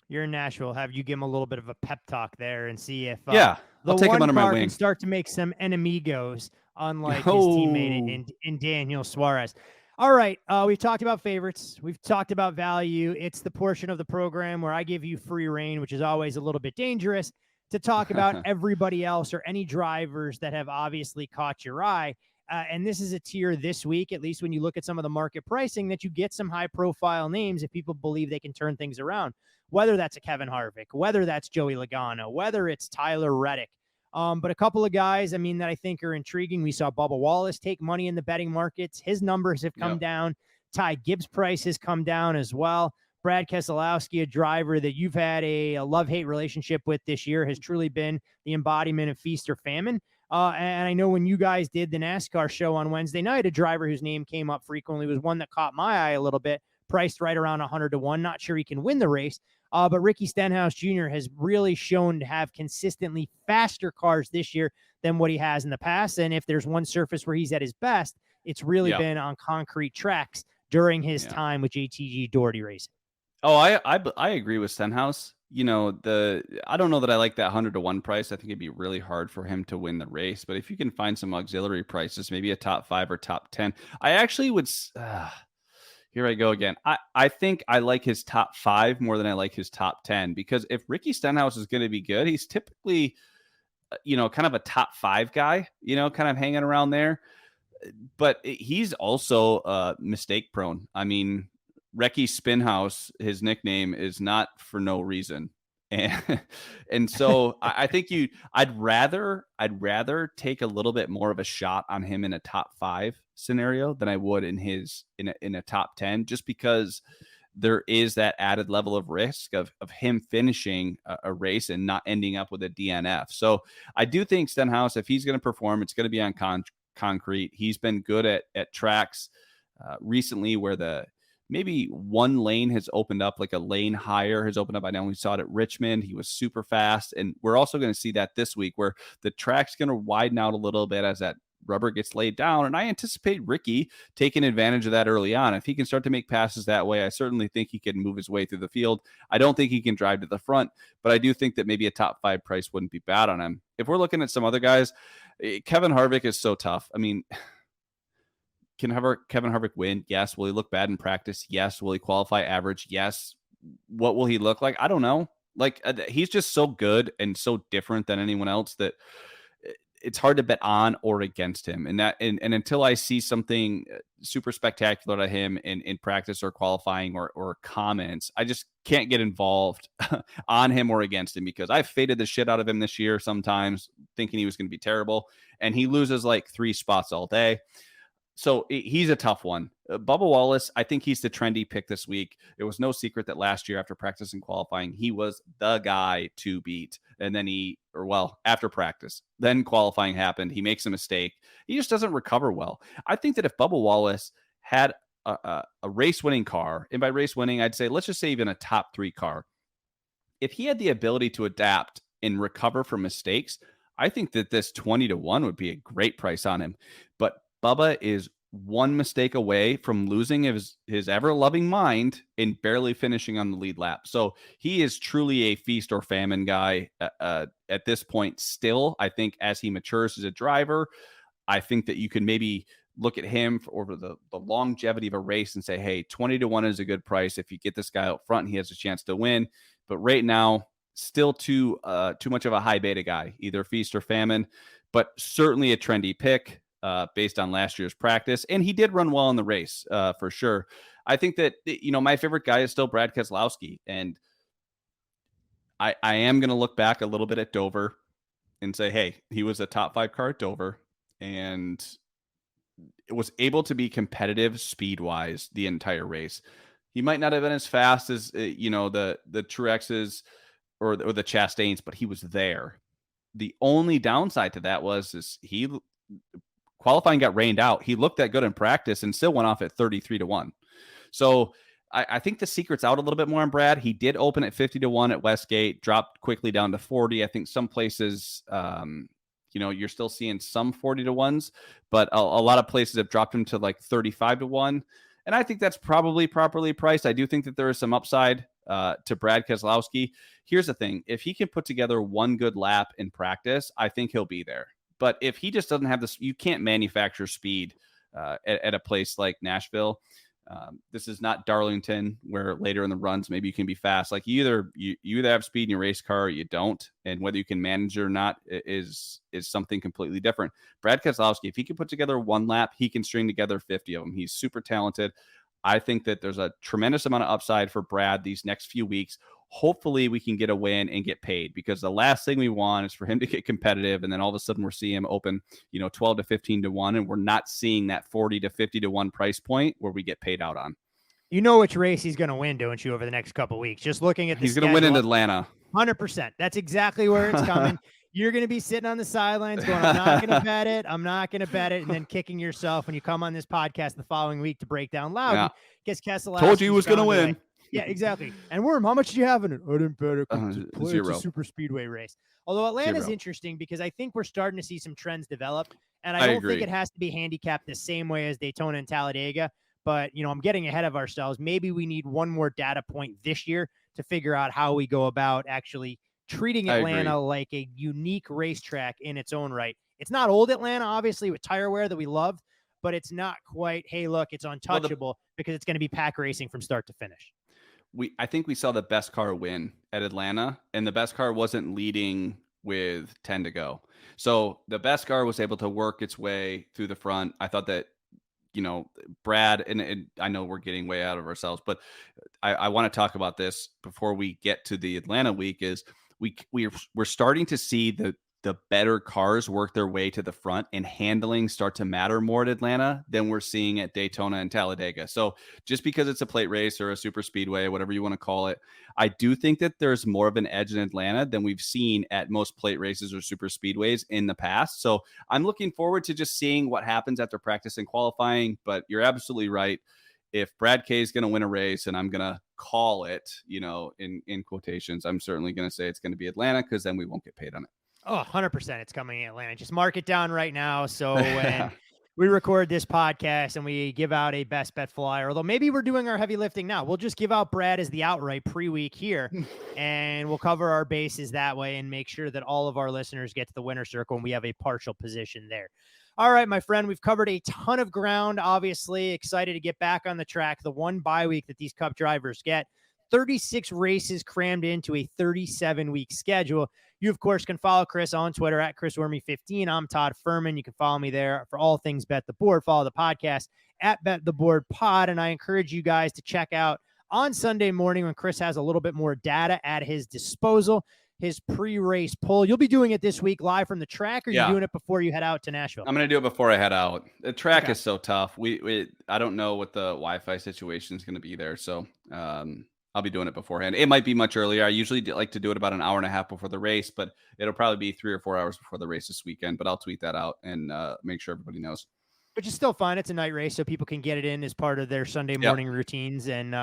You're in Nashville. Have you give him a little bit of a pep talk there and see if I'll take him under my wing. Can start to make some enemigos, unlike his teammate in Daniel Suarez. All right, we've talked about favorites. We've talked about value. It's the portion of the program where I give you free reign, which is always a little bit dangerous, to talk about everybody else or any drivers that have obviously caught your eye. And this is a tier this week, at least when you look at some of the market pricing, that you get some high-profile names if people believe they can turn things around, whether that's a Kevin Harvick, whether that's Joey Logano, whether it's Tyler Reddick. But a couple of guys, I mean, that I think are intriguing. We saw Bubba Wallace take money in the betting markets. His numbers have come down. Ty Gibbs' price has come down as well. Brad Keselowski, a driver that you've had a love-hate relationship with this year, has truly been the embodiment of feast or famine. And I know when you guys did the NASCAR show on Wednesday night, a driver whose name came up frequently was one that caught my eye a little bit, priced right around 100-1. Not sure he can win the race. But Ricky Stenhouse Jr. has really shown to have consistently faster cars this year than what he has in the past. And if there's one surface where he's at his best, it's really been on concrete tracks during his time with JTG Doherty Racing. Oh, I agree with Stenhouse. I don't know that I like that 100-1 price. I think it'd be really hard for him to win the race. But if you can find some auxiliary prices, maybe a top 5 or top 10, I actually would. Here I go again. I think I like his top 5 more than I like his top 10, because if Ricky Stenhouse is going to be good, he's typically, kind of a top 5 guy, kind of hanging around there. But he's also mistake prone. I mean, Recky Spinhouse, his nickname, is not for no reason. And so I think I'd rather take a little bit more of a shot on him in a top 5 scenario than I would in a top 10, just because there is that added level of risk of him finishing a race and not ending up with a DNF. So I do think Stenhouse, if he's going to perform, it's going to be on concrete. He's been good at tracks recently where maybe one lane has opened up, like a lane higher has opened up. I know we saw it at Richmond. He was super fast. And we're also going to see that this week where the track's going to widen out a little bit as that rubber gets laid down. And I anticipate Ricky taking advantage of that early on. If he can start to make passes that way, I certainly think he can move his way through the field. I don't think he can drive to the front, but I do think that maybe a top 5 price wouldn't be bad on him. If we're looking at some other guys, Kevin Harvick is so tough. I mean, can Kevin Harvick win? Yes. Will he look bad in practice? Yes. Will he qualify average? Yes. What will he look like? I don't know. Like, he's just so good and so different than anyone else that it's hard to bet on or against him. And until I see something super spectacular to him in practice or qualifying or comments, I just can't get involved on him or against him, because I faded the shit out of him this year sometimes thinking he was going to be terrible, and he loses like 3 spots all day. So he's a tough one. Bubba Wallace, I think he's the trendy pick this week. It was no secret that last year after practice and qualifying, he was the guy to beat. And then after practice, then qualifying happened. He makes a mistake. He just doesn't recover well. I think that if Bubba Wallace had a race-winning car, and by race-winning, I'd say, let's just say even a top 3 car, if he had the ability to adapt and recover from mistakes, I think that this 20-1 would be a great price on him. But Bubba is one mistake away from losing his ever-loving mind and barely finishing on the lead lap. So he is truly a feast or famine guy at this point still. I think as he matures as a driver, I think that you can maybe look at him over the longevity of a race and say, hey, 20-1 is a good price. If you get this guy out front, he has a chance to win. But right now, still too much of a high beta guy, either feast or famine, but certainly a trendy pick. Based on last year's practice. And he did run well in the race, for sure. I think that, my favorite guy is still Brad Keselowski. And I am going to look back a little bit at Dover and say, hey, he was a top 5 car at Dover and it was able to be competitive speed-wise the entire race. He might not have been as fast as, the Truexes or the Chastains, but he was there. The only downside to that was qualifying got rained out. He looked that good in practice and still went off at 33-1. So I think the secret's out a little bit more on Brad. He did open at 50-1 at Westgate, dropped quickly down to 40. I think some places, you're still seeing some 40-1s, but a lot of places have dropped him to like 35-1. And I think that's probably properly priced. I do think that there is some upside to Brad Keselowski. Here's the thing. If he can put together one good lap in practice, I think he'll be there. But if he just doesn't have this, you can't manufacture speed at a place like Nashville. This is not Darlington, where later in the runs maybe you can be fast. Like you either have speed in your race car or you don't, and whether you can manage it or not is something completely different. Brad Keselowski, if he can put together one lap, he can string together 50 of them. He's super talented. I think that there's a tremendous amount of upside for Brad these next few weeks. Hopefully we can get a win and get paid, because the last thing we want is for him to get competitive and then all of a sudden we're seeing him open, 12 to 15-1, and we're not seeing that 40 to 50-1 price point where we get paid out on. You know which race he's going to win, don't you, over the next couple of weeks? Just looking at the He's going to win in Atlanta. 100%. That's exactly where it's coming. You're going to be sitting on the sidelines going, I'm not going to bet it. I'm not going to bet it. And then kicking yourself when you come on this podcast the following week to break down loud. Because Keselowski told you he was going to win. Yeah, exactly. And Worm, how much did you have in it? I didn't bet it. It's Zero. a super speedway race. Although Atlanta's interesting because I think we're starting to see some trends develop. And I don't think it has to be handicapped the same way as Daytona and Talladega. But, I'm getting ahead of ourselves. Maybe we need one more data point this year to figure out how we go about actually treating Atlanta like a unique racetrack in its own right. It's not old Atlanta, obviously, with tire wear that we love, but it's not quite, hey, look, it's untouchable because it's going to be pack racing from start to finish. I think we saw the best car win at Atlanta, and the best car wasn't leading with 10 to go. So the best car was able to work its way through the front. I thought that Brad, and I know we're getting way out of ourselves, but I want to talk about this before we get to the Atlanta week. Is we're starting to see the better cars work their way to the front, and handling start to matter more at Atlanta than we're seeing at Daytona and Talladega. So just because it's a plate race or a super speedway, whatever you want to call it, I do think that there's more of an edge in Atlanta than we've seen at most plate races or super speedways in the past. So I'm looking forward to just seeing what happens after practice and qualifying. But you're absolutely right. If Brad K is going to win a race, and I'm going to call it, in quotations, I'm certainly going to say it's going to be Atlanta, because then we won't get paid on it. Oh, 100% it's coming in Atlanta. Just mark it down right now. So when we record this podcast and we give out a best bet flyer, although maybe we're doing our heavy lifting now, we'll just give out Brad as the outright pre-week here, and we'll cover our bases that way and make sure that all of our listeners get to the winner circle and we have a partial position there. All right, my friend, we've covered a ton of ground. Obviously excited to get back on the track. The one bye week that these Cup drivers get, 36 races crammed into a 37-week schedule. You, of course, can follow Chris on Twitter at ChrisWormy15. I'm Todd Furman. You can follow me there for all things Bet the Board. Follow the podcast at Bet the Board Pod. And I encourage you guys to check out on Sunday morning, when Chris has a little bit more data at his disposal, his pre-race poll. You'll be doing it this week live from the track, or you doing it before you head out to Nashville? I'm going to do it before I head out. The track is so tough. I don't know what the Wi-Fi situation is going to be there. So, I'll be doing it beforehand. It might be much earlier. I usually like to do it about an hour and a half before the race, but it'll probably be 3 or 4 hours before the race this weekend. But I'll tweet that out and make sure everybody knows. Which is still fine. It's a night race, so people can get it in as part of their Sunday morning routines and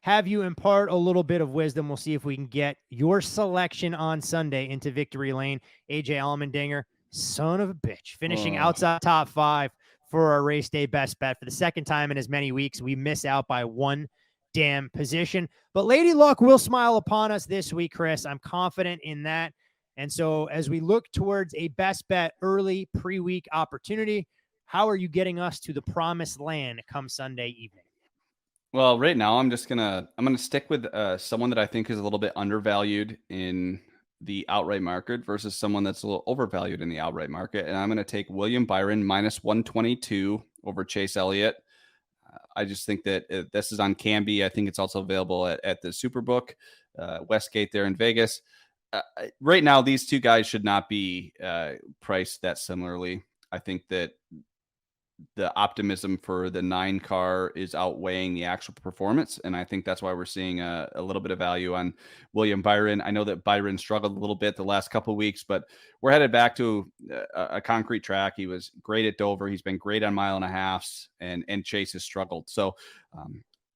have you impart a little bit of wisdom. We'll see if we can get your selection on Sunday into victory lane. AJ Allmendinger, son of a bitch, finishing outside top 5 for our race day best bet for the second time in as many weeks. We miss out by one damn position, but Lady Luck will smile upon us this week, Chris. I'm confident in that. And so as we look towards a best bet early pre-week opportunity, how are you getting us to the promised land come Sunday evening? Well, right now I'm going to stick with someone that I think is a little bit undervalued in the outright market versus someone that's a little overvalued in the outright market. And I'm going to take William Byron minus 122 over Chase Elliott. I just think that this is on Canby. I think it's also available at the Superbook, Westgate there in Vegas. Right now, these two guys should not be priced that similarly. I think that the optimism for the 9 car is outweighing the actual performance. And I think that's why we're seeing a little bit of value on William Byron. I know that Byron struggled a little bit the last couple of weeks, but we're headed back to a concrete track. He was great at Dover. He's been great on 1.5 miles, and Chase has struggled. So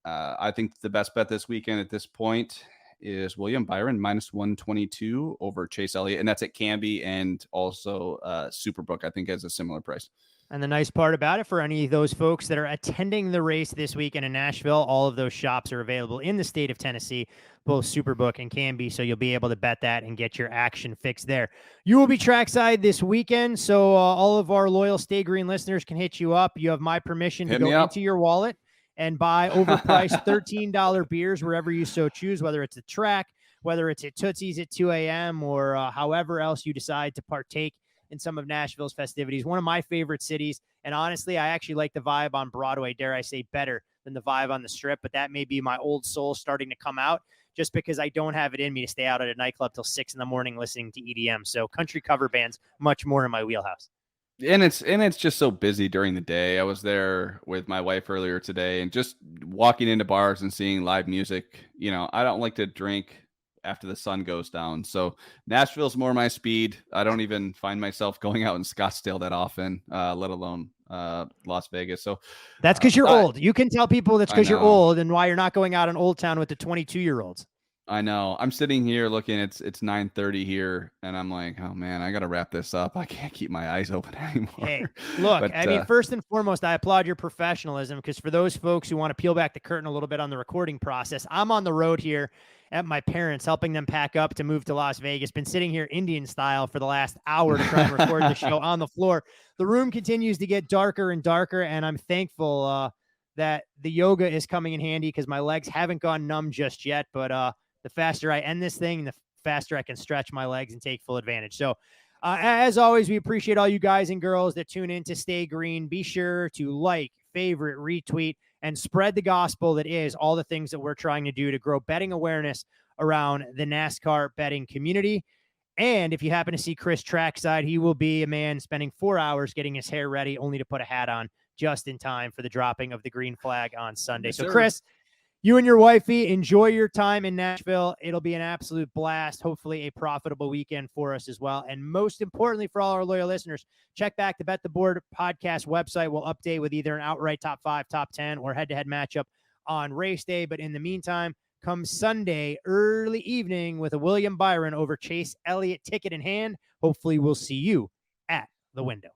I think the best bet this weekend at this point is William Byron minus 122 over Chase Elliott. And that's at Canby, and also Superbook, I think, has a similar price. And the nice part about it, for any of those folks that are attending the race this weekend in Nashville, all of those shops are available in the state of Tennessee, both Superbook and Canby, so you'll be able to bet that and get your action fix there. You will be trackside this weekend, so all of our loyal Stay Green listeners can hit you up. You have my permission to go into your wallet and buy overpriced $13 beers wherever you so choose, whether it's a track, whether it's at Tootsie's at 2 a.m., or however else you decide to partake in some of Nashville's festivities. One of my favorite cities. And honestly, I actually like the vibe on Broadway, dare I say, better than the vibe on the Strip, but that may be my old soul starting to come out, just because I don't have it in me to stay out at a nightclub till 6 a.m. listening to EDM. So country cover bands, much more in my wheelhouse. And it's just so busy during the day. I was there with my wife earlier today, and just walking into bars and seeing live music. I don't like to drink after the sun goes down. So Nashville's more my speed. I don't even find myself going out in Scottsdale that often, let alone Las Vegas. So that's because you're old. You can tell people that's because you're old and why you're not going out in Old Town with the 22-year-olds. I know. I'm sitting here looking, it's 9:30 here, and I'm like, oh man, I got to wrap this up. I can't keep my eyes open anymore. Hey, look, I mean, first and foremost, I applaud your professionalism, because for those folks who want to peel back the curtain a little bit on the recording process, I'm on the road here at my parents, helping them pack up to move to Las Vegas. Been sitting here Indian style for the last hour to try and record the show on the floor. The room continues to get darker and darker, and I'm thankful that the yoga is coming in handy, because my legs haven't gone numb just yet, but the faster I end this thing, the faster I can stretch my legs and take full advantage. So As always, we appreciate all you guys and girls that tune in to Stay Green. Be sure to like, favorite, retweet, and spread the gospel that is all the things that we're trying to do to grow betting awareness around the NASCAR betting community. And if you happen to see Chris trackside, he will be a man spending 4 hours getting his hair ready only to put a hat on just in time for the dropping of the green flag on Sunday. Yes, so, sir. Chris, you and your wifey, enjoy your time in Nashville. It'll be an absolute blast. Hopefully a profitable weekend for us as well. And most importantly, for all our loyal listeners, check back the Bet the Board podcast website. We'll update with either an outright top 5, top 10, or head-to-head matchup on race day. But in the meantime, come Sunday, early evening with a William Byron over Chase Elliott ticket in hand. Hopefully we'll see you at the window.